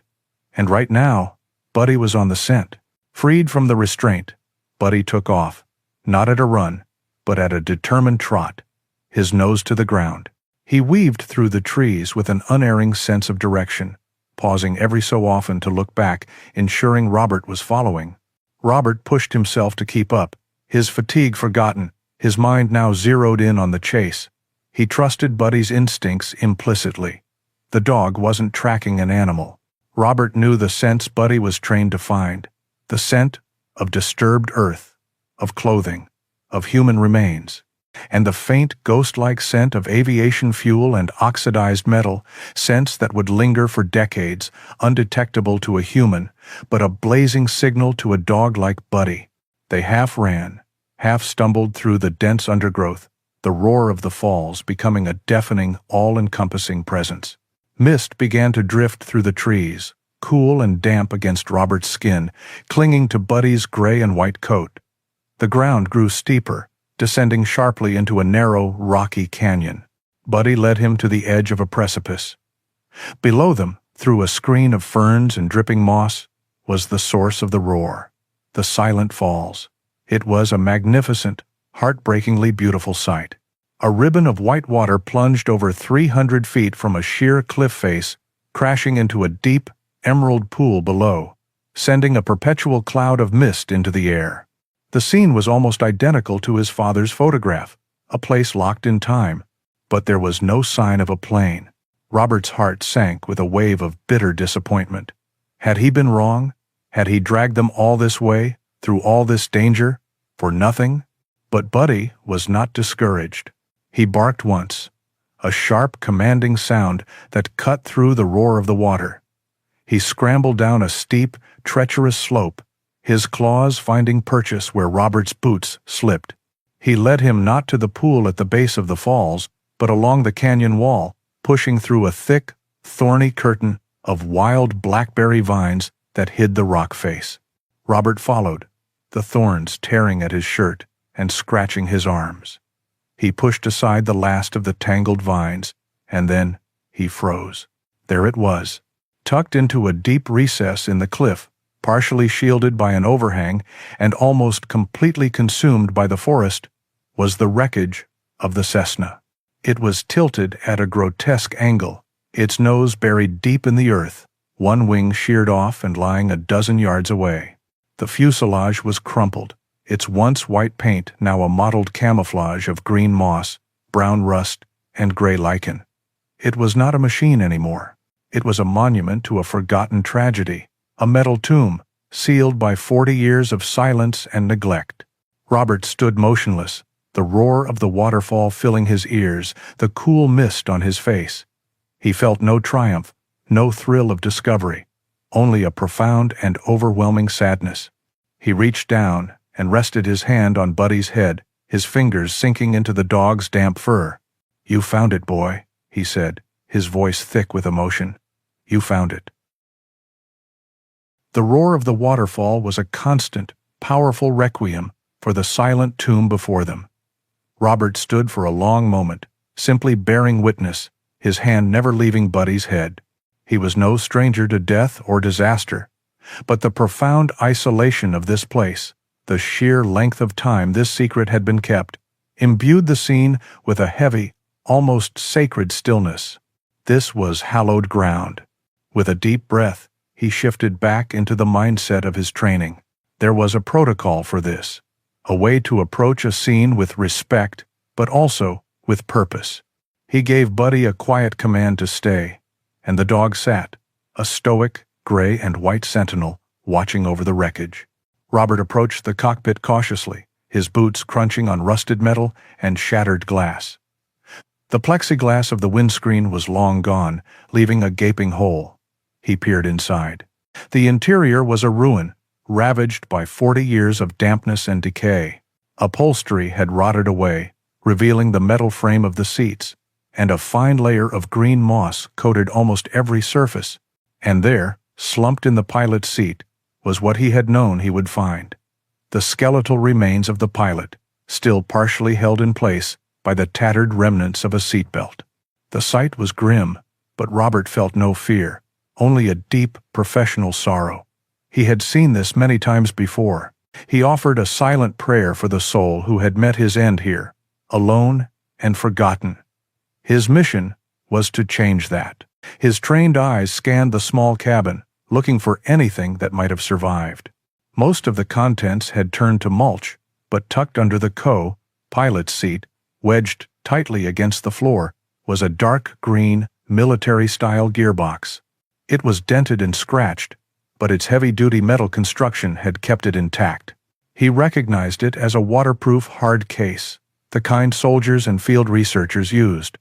And right now, Buddy was on the scent. Freed from the restraint, Buddy took off, not at a run, but at a determined trot, his nose to the ground. He weaved through the trees with an unerring sense of direction, pausing every so often to look back, ensuring Robert was following. Robert pushed himself to keep up, his fatigue forgotten, his mind now zeroed in on the chase. He trusted Buddy's instincts implicitly. The dog wasn't tracking an animal. Robert knew the scents Buddy was trained to find, the scent of disturbed earth, of clothing, of human remains, and the faint ghost-like scent of aviation fuel and oxidized metal, scents that would linger for decades, undetectable to a human, but a blazing signal to a dog like Buddy. They half ran, half stumbled through the dense undergrowth, the roar of the falls becoming a deafening, all-encompassing presence. Mist began to drift through the trees, cool and damp against Robert's skin, clinging to Buddy's gray and white coat. The ground grew steeper, descending sharply into a narrow, rocky canyon. Buddy led him to the edge of a precipice. Below them, through a screen of ferns and dripping moss, was the source of the roar, the Silent Falls. It was a magnificent, heartbreakingly beautiful sight. A ribbon of white water plunged over 300 feet from a sheer cliff face, crashing into a deep, emerald pool below, sending a perpetual cloud of mist into the air. The scene was almost identical to his father's photograph, a place locked in time, but there was no sign of a plane. Robert's heart sank with a wave of bitter disappointment. Had he been wrong? Had he dragged them all this way, through all this danger, for nothing? But Buddy was not discouraged. He barked once, a sharp, commanding sound that cut through the roar of the water. He scrambled down a steep, treacherous slope, his claws finding purchase where Robert's boots slipped. He led him not to the pool at the base of the falls, but along the canyon wall, pushing through a thick, thorny curtain of wild blackberry vines that hid the rock face. Robert followed, the thorns tearing at his shirt and scratching his arms. He pushed aside the last of the tangled vines, and then he froze. There it was, tucked into a deep recess in the cliff, partially shielded by an overhang and almost completely consumed by the forest, was the wreckage of the Cessna. It was tilted at a grotesque angle, its nose buried deep in the earth, one wing sheared off and lying a dozen yards away. The fuselage was crumpled, its once white paint now a mottled camouflage of green moss, brown rust, and gray lichen. It was not a machine anymore. It was a monument to a forgotten tragedy, a metal tomb, sealed by 40 years of silence and neglect. Robert stood motionless, the roar of the waterfall filling his ears, the cool mist on his face. He felt no triumph, no thrill of discovery, only a profound and overwhelming sadness. He reached down and rested his hand on Buddy's head, his fingers sinking into the dog's damp fur. "You found it, boy," he said, his voice thick with emotion. "You found it." The roar of the waterfall was a constant, powerful requiem for the silent tomb before them. Robert stood for a long moment, simply bearing witness, his hand never leaving Buddy's head. He was no stranger to death or disaster, but the profound isolation of this place, the sheer length of time this secret had been kept, imbued the scene with a heavy, almost sacred stillness. This was hallowed ground. With a deep breath, he shifted back into the mindset of his training. There was a protocol for this, a way to approach a scene with respect, but also with purpose. He gave Buddy a quiet command to stay, and the dog sat, a stoic, gray and white sentinel, watching over the wreckage. Robert approached the cockpit cautiously, his boots crunching on rusted metal and shattered glass. The plexiglass of the windscreen was long gone, leaving a gaping hole. He peered inside. The interior was a ruin, ravaged by 40 years of dampness and decay. Upholstery had rotted away, revealing the metal frame of the seats, and a fine layer of green moss coated almost every surface. And there, slumped in the pilot's seat, was what he had known he would find: the skeletal remains of the pilot, still partially held in place by the tattered remnants of a seatbelt. The sight was grim, but Robert felt no fear, only a deep, professional sorrow. He had seen this many times before. He offered a silent prayer for the soul who had met his end here, alone and forgotten. His mission was to change that. His trained eyes scanned the small cabin, looking for anything that might have survived. Most of the contents had turned to mulch, but tucked under the pilot's seat, wedged tightly against the floor, was a dark green, military-style gearbox. It was dented and scratched, but its heavy-duty metal construction had kept it intact. He recognized it as a waterproof hard case, the kind soldiers and field researchers used.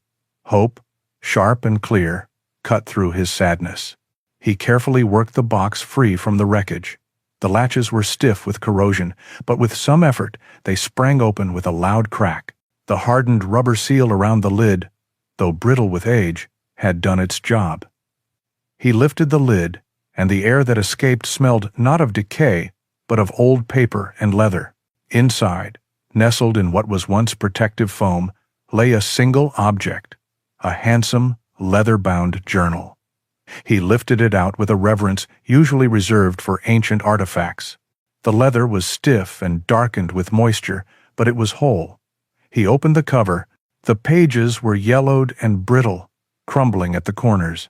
Hope, sharp and clear, cut through his sadness. He carefully worked the box free from the wreckage. The latches were stiff with corrosion, but with some effort they sprang open with a loud crack. The hardened rubber seal around the lid, though brittle with age, had done its job. He lifted the lid, and the air that escaped smelled not of decay, but of old paper and leather. Inside, nestled in what was once protective foam, lay a single object, a handsome, leather-bound journal. He lifted it out with a reverence usually reserved for ancient artifacts. The leather was stiff and darkened with moisture, but it was whole. He opened the cover. The pages were yellowed and brittle, crumbling at the corners.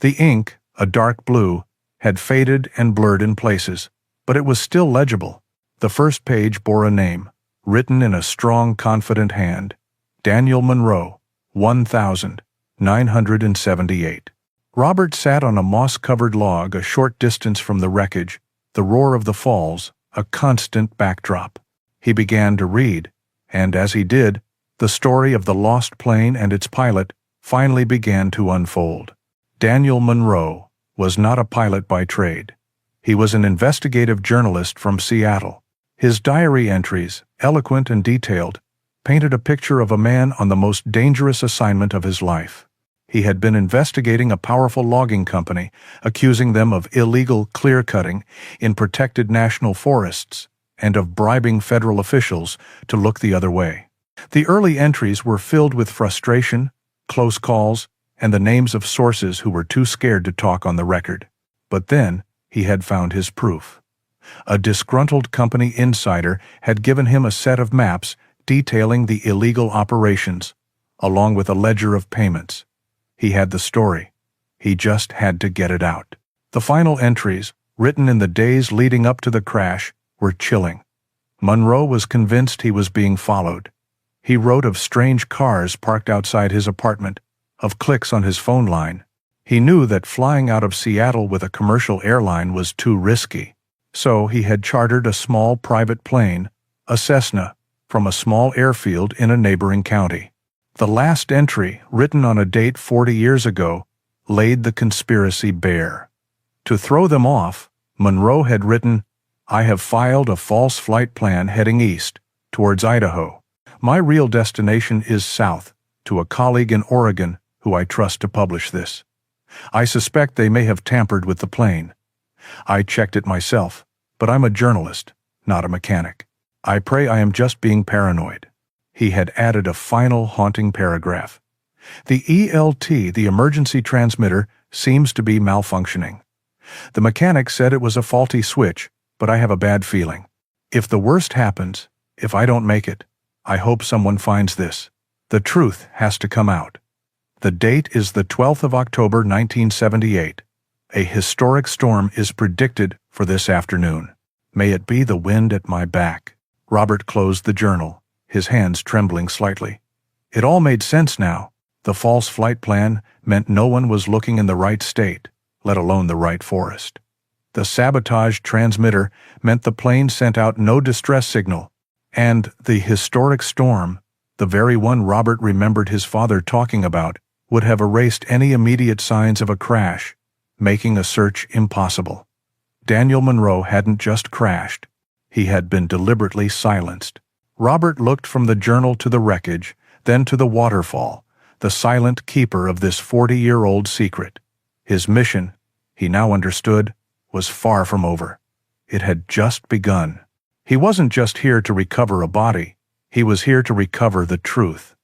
The ink, a dark blue, had faded and blurred in places, but it was still legible. The first page bore a name, written in a strong, confident hand: Daniel Monroe, 1978. Robert sat on a moss-covered log a short distance from the wreckage, the roar of the falls, a constant backdrop. He began to read, and as he did, the story of the lost plane and its pilot finally began to unfold. Daniel Monroe was not a pilot by trade. He was an investigative journalist from Seattle. His diary entries, eloquent and detailed, painted a picture of a man on the most dangerous assignment of his life. He had been investigating a powerful logging company, accusing them of illegal clear-cutting in protected national forests and of bribing federal officials to look the other way. The early entries were filled with frustration, close calls, and the names of sources who were too scared to talk on the record. But then he had found his proof. A disgruntled company insider had given him a set of maps detailing the illegal operations, along with a ledger of payments. He had the story. He just had to get it out. The final entries, written in the days leading up to the crash, were chilling. Monroe was convinced he was being followed. He wrote of strange cars parked outside his apartment, of clicks on his phone line. He knew that flying out of Seattle with a commercial airline was too risky. So he had chartered a small private plane, a Cessna, from a small airfield in a neighboring county. The last entry, written on a date 40 years ago, laid the conspiracy bare. To throw them off, Monroe had written, "I have filed a false flight plan heading east, towards Idaho. My real destination is south, to a colleague in Oregon who I trust to publish this. I suspect they may have tampered with the plane. I checked it myself, but I'm a journalist, not a mechanic. I pray I am just being paranoid." He had added a final haunting paragraph. "The ELT, the emergency transmitter, seems to be malfunctioning. The mechanic said it was a faulty switch, but I have a bad feeling. If the worst happens, if I don't make it, I hope someone finds this. The truth has to come out. The date is the 12th of October, 1978. A historic storm is predicted for this afternoon. May it be the wind at my back." Robert closed the journal, his hands trembling slightly. It all made sense now. The false flight plan meant no one was looking in the right state, let alone the right forest. The sabotaged transmitter meant the plane sent out no distress signal. And the historic storm, the very one Robert remembered his father talking about, would have erased any immediate signs of a crash, making a search impossible. Daniel Monroe hadn't just crashed. He had been deliberately silenced. Robert looked from the journal to the wreckage, then to the waterfall, the silent keeper of this 40-year-old secret. His mission, he now understood, was far from over. It had just begun. He wasn't just here to recover a body. He was here to recover the truth.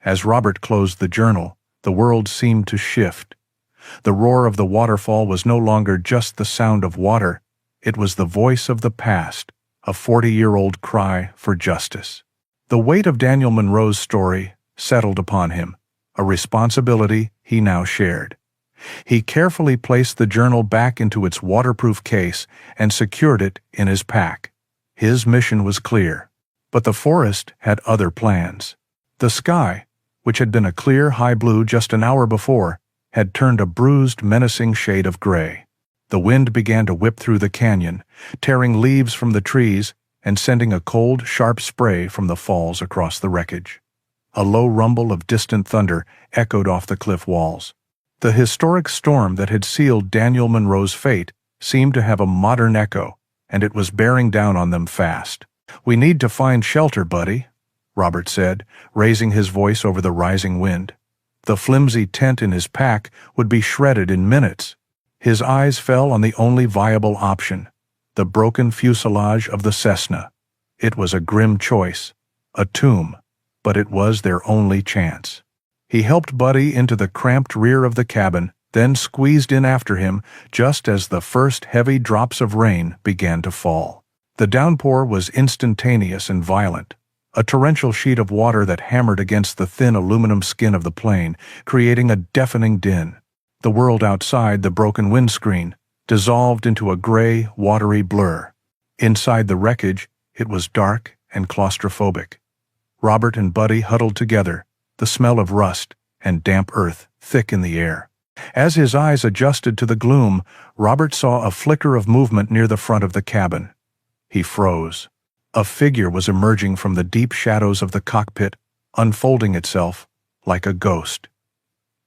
As Robert closed the journal, the world seemed to shift. The roar of the waterfall was no longer just the sound of water. It was the voice of the past, a 40-year-old cry for justice. The weight of Daniel Monroe's story settled upon him, a responsibility he now shared. He carefully placed the journal back into its waterproof case and secured it in his pack. His mission was clear, but the forest had other plans. The sky, which had been a clear high blue just an hour before, had turned a bruised, menacing shade of gray. The wind began to whip through the canyon, tearing leaves from the trees and sending a cold, sharp spray from the falls across the wreckage. A low rumble of distant thunder echoed off the cliff walls. The historic storm that had sealed Daniel Monroe's fate seemed to have a modern echo, and it was bearing down on them fast. "We need to find shelter, buddy," Robert said, raising his voice over the rising wind. The flimsy tent in his pack would be shredded in minutes. His eyes fell on the only viable option, the broken fuselage of the Cessna. It was a grim choice, a tomb, but it was their only chance. He helped Buddy into the cramped rear of the cabin, then squeezed in after him just as the first heavy drops of rain began to fall. The downpour was instantaneous and violent, a torrential sheet of water that hammered against the thin aluminum skin of the plane, creating a deafening din. The world outside the broken windscreen dissolved into a gray, watery blur. Inside the wreckage, it was dark and claustrophobic. Robert and Buddy huddled together, the smell of rust and damp earth thick in the air. As his eyes adjusted to the gloom, Robert saw a flicker of movement near the front of the cabin. He froze. A figure was emerging from the deep shadows of the cockpit, unfolding itself like a ghost.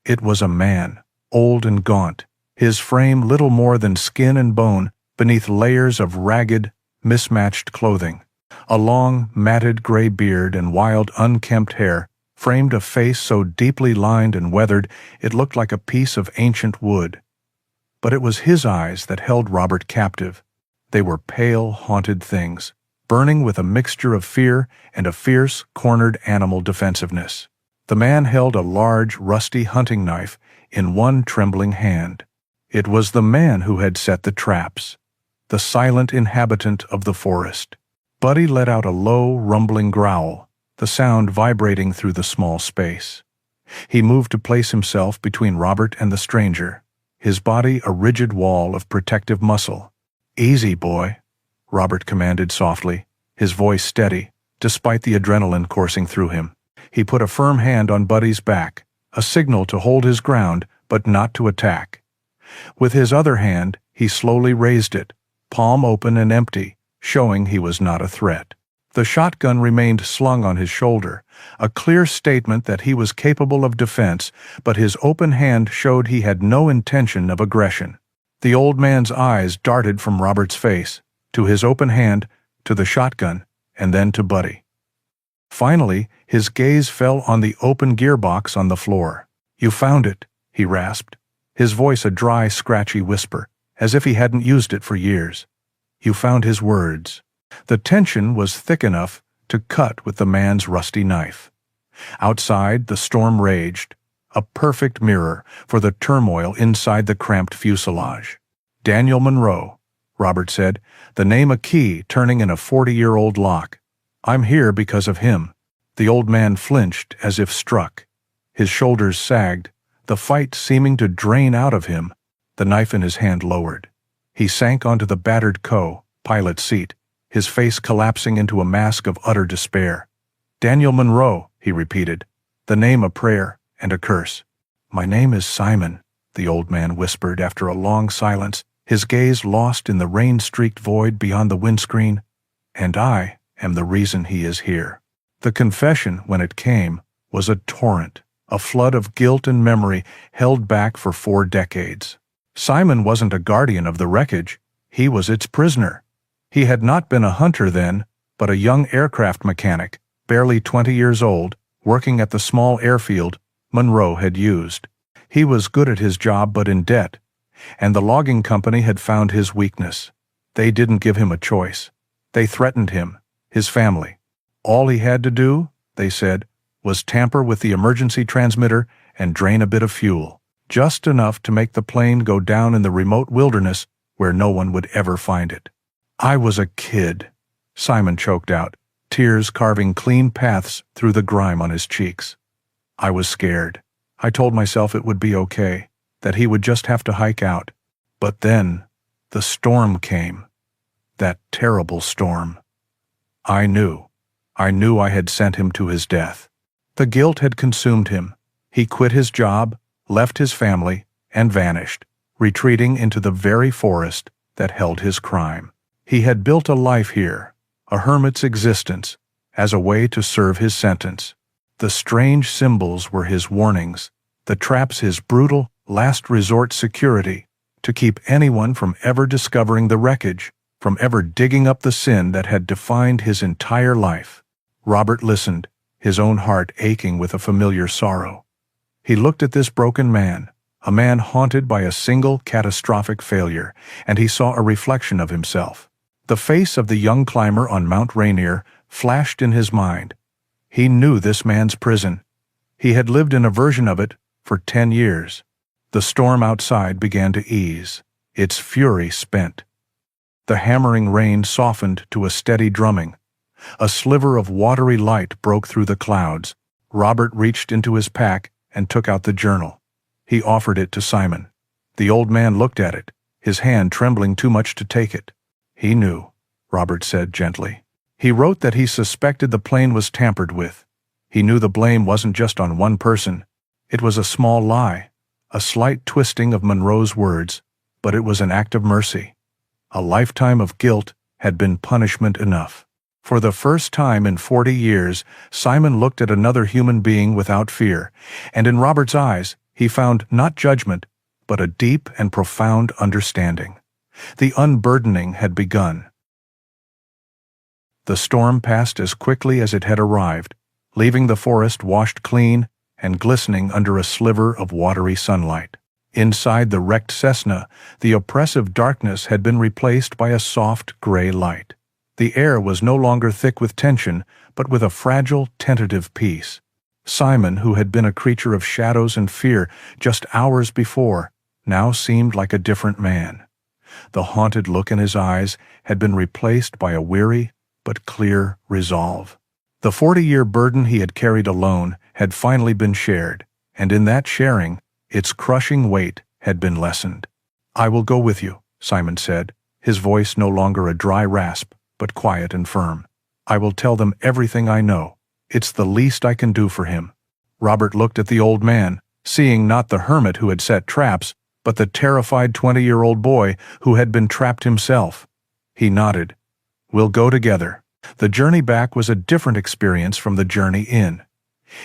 It was a man, old and gaunt, his frame little more than skin and bone beneath layers of ragged, mismatched clothing. A long, matted gray beard and wild, unkempt hair framed a face so deeply lined and weathered it looked like a piece of ancient wood. But it was his eyes that held Robert captive. They were pale, haunted things, burning with a mixture of fear and a fierce, cornered animal defensiveness. The man held a large, rusty hunting knife in one trembling hand. It was the man who had set the traps, the silent inhabitant of the forest. Buddy let out a low, rumbling growl, the sound vibrating through the small space. He moved to place himself between Robert and the stranger, his body a rigid wall of protective muscle. "Easy, boy," Robert commanded softly, his voice steady, despite the adrenaline coursing through him. He put a firm hand on Buddy's back, a signal to hold his ground but not to attack. With his other hand, he slowly raised it, palm open and empty, showing he was not a threat. The shotgun remained slung on his shoulder, a clear statement that he was capable of defense, but his open hand showed he had no intention of aggression. The old man's eyes darted from Robert's face, to his open hand, to the shotgun, and then to Buddy. Finally, his gaze fell on the open gearbox on the floor. "You found it," he rasped, his voice a dry, scratchy whisper, as if he hadn't used it for years. You found his words. The tension was thick enough to cut with the man's rusty knife. Outside, the storm raged, a perfect mirror for the turmoil inside the cramped fuselage. "Daniel Monroe," Robert said, the name a key turning in a 40-year-old lock. "I'm here because of him." The old man flinched as if struck. His shoulders sagged, the fight seeming to drain out of him, the knife in his hand lowered. He sank onto the battered co-pilot seat, his face collapsing into a mask of utter despair. "Daniel Monroe," he repeated, the name a prayer and a curse. "My name is Simon," the old man whispered after a long silence, his gaze lost in the rain-streaked void beyond the windscreen. "And I am the reason he is here." The confession, when it came, was a torrent, a flood of guilt and memory held back for 4 decades. Simon wasn't a guardian of the wreckage, he was its prisoner. He had not been a hunter then, but a young aircraft mechanic, barely 20 years old, working at the small airfield Monroe had used. He was good at his job but in debt, and the logging company had found his weakness. They didn't give him a choice. They threatened him, his family. All he had to do, they said, was tamper with the emergency transmitter and drain a bit of fuel, just enough to make the plane go down in the remote wilderness where no one would ever find it. "I was a kid," Simon choked out, tears carving clean paths through the grime on his cheeks. "I was scared. I told myself it would be okay, that he would just have to hike out. But then, the storm came. That terrible storm. I knew I had sent him to his death. The guilt had consumed him. He quit his job, left his family, and vanished, retreating into the very forest that held his crime. He had built a life here, a hermit's existence, as a way to serve his sentence. The strange symbols were his warnings, the traps his brutal, last-resort security, to keep anyone from ever discovering the wreckage, from ever digging up the sin that had defined his entire life. Robert listened, his own heart aching with a familiar sorrow. He looked at this broken man, a man haunted by a single catastrophic failure, and he saw a reflection of himself. The face of the young climber on Mount Rainier flashed in his mind. He knew this man's prison. He had lived in a version of it for 10 years. The storm outside began to ease, its fury spent. The hammering rain softened to a steady drumming. A sliver of watery light broke through the clouds. Robert reached into his pack and took out the journal. He offered it to Simon. The old man looked at it, his hand trembling too much to take it. He knew, Robert said gently. He wrote that he suspected the plane was tampered with. He knew the blame wasn't just on one person. It was a small lie, a slight twisting of Monroe's words, but it was an act of mercy. A lifetime of guilt had been punishment enough. For the first time in 40 years, Simon looked at another human being without fear, and in Robert's eyes, he found not judgment, but a deep and profound understanding. The unburdening had begun. The storm passed as quickly as it had arrived, leaving the forest washed clean and glistening under a sliver of watery sunlight. Inside the wrecked Cessna, the oppressive darkness had been replaced by a soft gray light. The air was no longer thick with tension, but with a fragile, tentative peace. Simon, who had been a creature of shadows and fear just hours before, now seemed like a different man. The haunted look in his eyes had been replaced by a weary but clear resolve. The 40-year burden he had carried alone had finally been shared, and in that sharing, its crushing weight had been lessened. "I will go with you," Simon said, his voice no longer a dry rasp, but quiet and firm. "I will tell them everything I know. It's the least I can do for him." Robert looked at the old man, seeing not the hermit who had set traps, but the terrified 20-year-old boy who had been trapped himself. He nodded. "We'll go together." The journey back was a different experience from the journey in.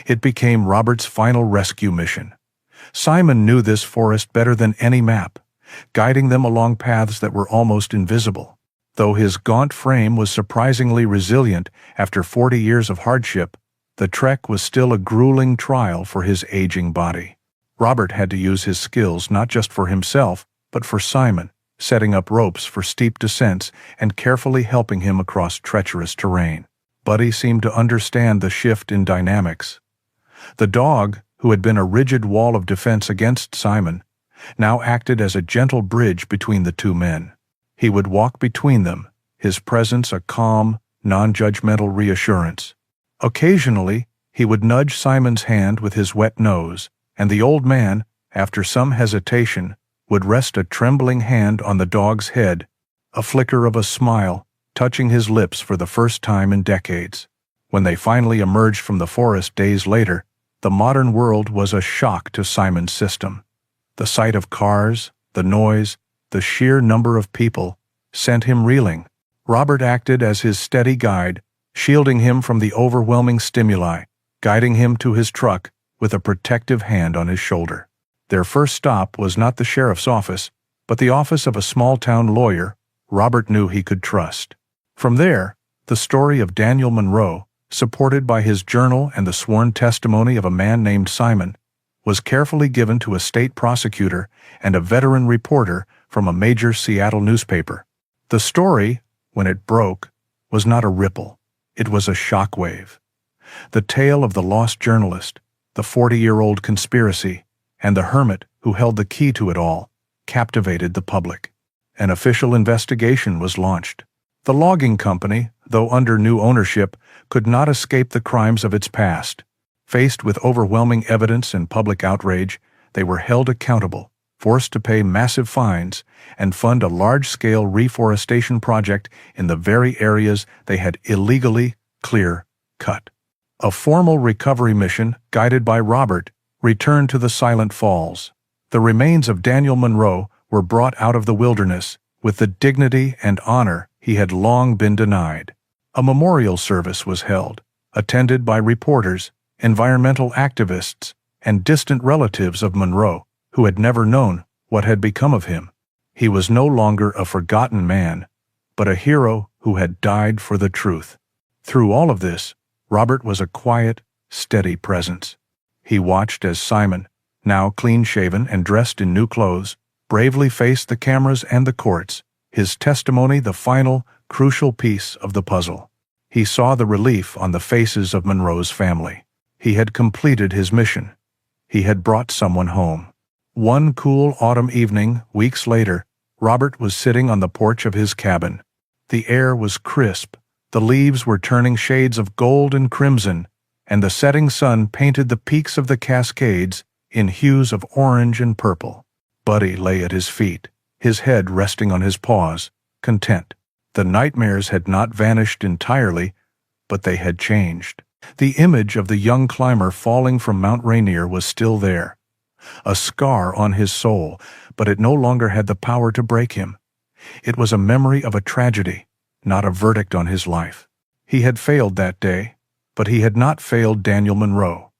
It became Robert's final rescue mission. Simon knew this forest better than any map, guiding them along paths that were almost invisible. Though his gaunt frame was surprisingly resilient after 40 years of hardship, the trek was still a grueling trial for his aging body. Robert had to use his skills not just for himself, but for Simon, setting up ropes for steep descents and carefully helping him across treacherous terrain. Buddy seemed to understand the shift in dynamics. The dog, who had been a rigid wall of defense against Simon, now acted as a gentle bridge between the two men. He would walk between them, his presence a calm, non-judgmental reassurance. Occasionally, he would nudge Simon's hand with his wet nose, and the old man, after some hesitation, would rest a trembling hand on the dog's head, a flicker of a smile touching his lips for the first time in decades. When they finally emerged from the forest days later, the modern world was a shock to Simon's system. The sight of cars, the noise, the sheer number of people sent him reeling. Robert acted as his steady guide, shielding him from the overwhelming stimuli, guiding him to his truck with a protective hand on his shoulder. Their first stop was not the sheriff's office, but the office of a small-town lawyer Robert knew he could trust. From there, the story of Daniel Monroe, supported by his journal and the sworn testimony of a man named Simon, was carefully given to a state prosecutor and a veteran reporter from a major Seattle newspaper. The story, when it broke, was not a ripple. It was a shockwave. The tale of the lost journalist, the 40-year-old conspiracy, and the hermit who held the key to it all captivated the public. An official investigation was launched. The logging company, though under new ownership, could not escape the crimes of its past. Faced with overwhelming evidence and public outrage, they were held accountable, forced to pay massive fines, and fund a large-scale reforestation project in the very areas they had illegally clear-cut. A formal recovery mission, guided by Robert, returned to the Silent Falls. The remains of Daniel Monroe were brought out of the wilderness with the dignity and honor he had long been denied. A memorial service was held, attended by reporters, environmental activists, and distant relatives of Monroe who had never known what had become of him. He was no longer a forgotten man, but a hero who had died for the truth. Through all of this, Robert was a quiet, steady presence. He watched as Simon, now clean-shaven and dressed in new clothes, bravely faced the cameras and the courts, his testimony the final, crucial piece of the puzzle. He saw the relief on the faces of Monroe's family. He had completed his mission. He had brought someone home. One cool autumn evening, weeks later, Robert was sitting on the porch of his cabin. The air was crisp, the leaves were turning shades of gold and crimson, and the setting sun painted the peaks of the Cascades in hues of orange and purple. Buddy lay at his feet, his head resting on his paws, content. The nightmares had not vanished entirely, but they had changed. The image of the young climber falling from Mount Rainier was still there, a scar on his soul, but it no longer had the power to break him. It was a memory of a tragedy, not a verdict on his life. He had failed that day, but he had not failed Daniel Monroe.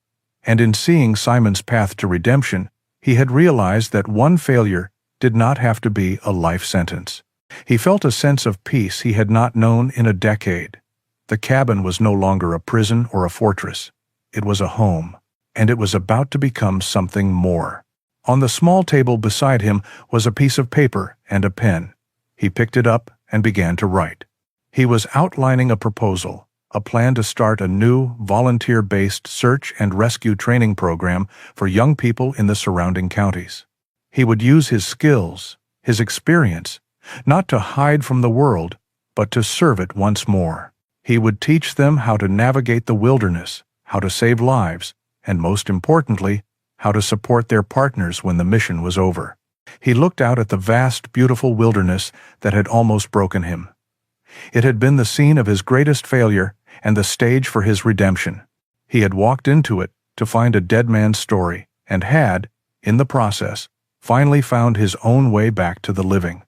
And in seeing Simon's path to redemption, he had realized that one failure did not have to be a life sentence. He felt a sense of peace he had not known in a decade. The cabin was no longer a prison or a fortress. It was a home, and it was about to become something more. On the small table beside him was a piece of paper and a pen. He picked it up and began to write. He was outlining a proposal, a plan to start a new, volunteer-based search and rescue training program for young people in the surrounding counties. He would use his skills, his experience, not to hide from the world, but to serve it once more. He would teach them how to navigate the wilderness, how to save lives, and most importantly, how to support their partners when the mission was over. He looked out at the vast, beautiful wilderness that had almost broken him. It had been the scene of his greatest failure and the stage for his redemption. He had walked into it to find a dead man's story and had, in the process, finally found his own way back to the living.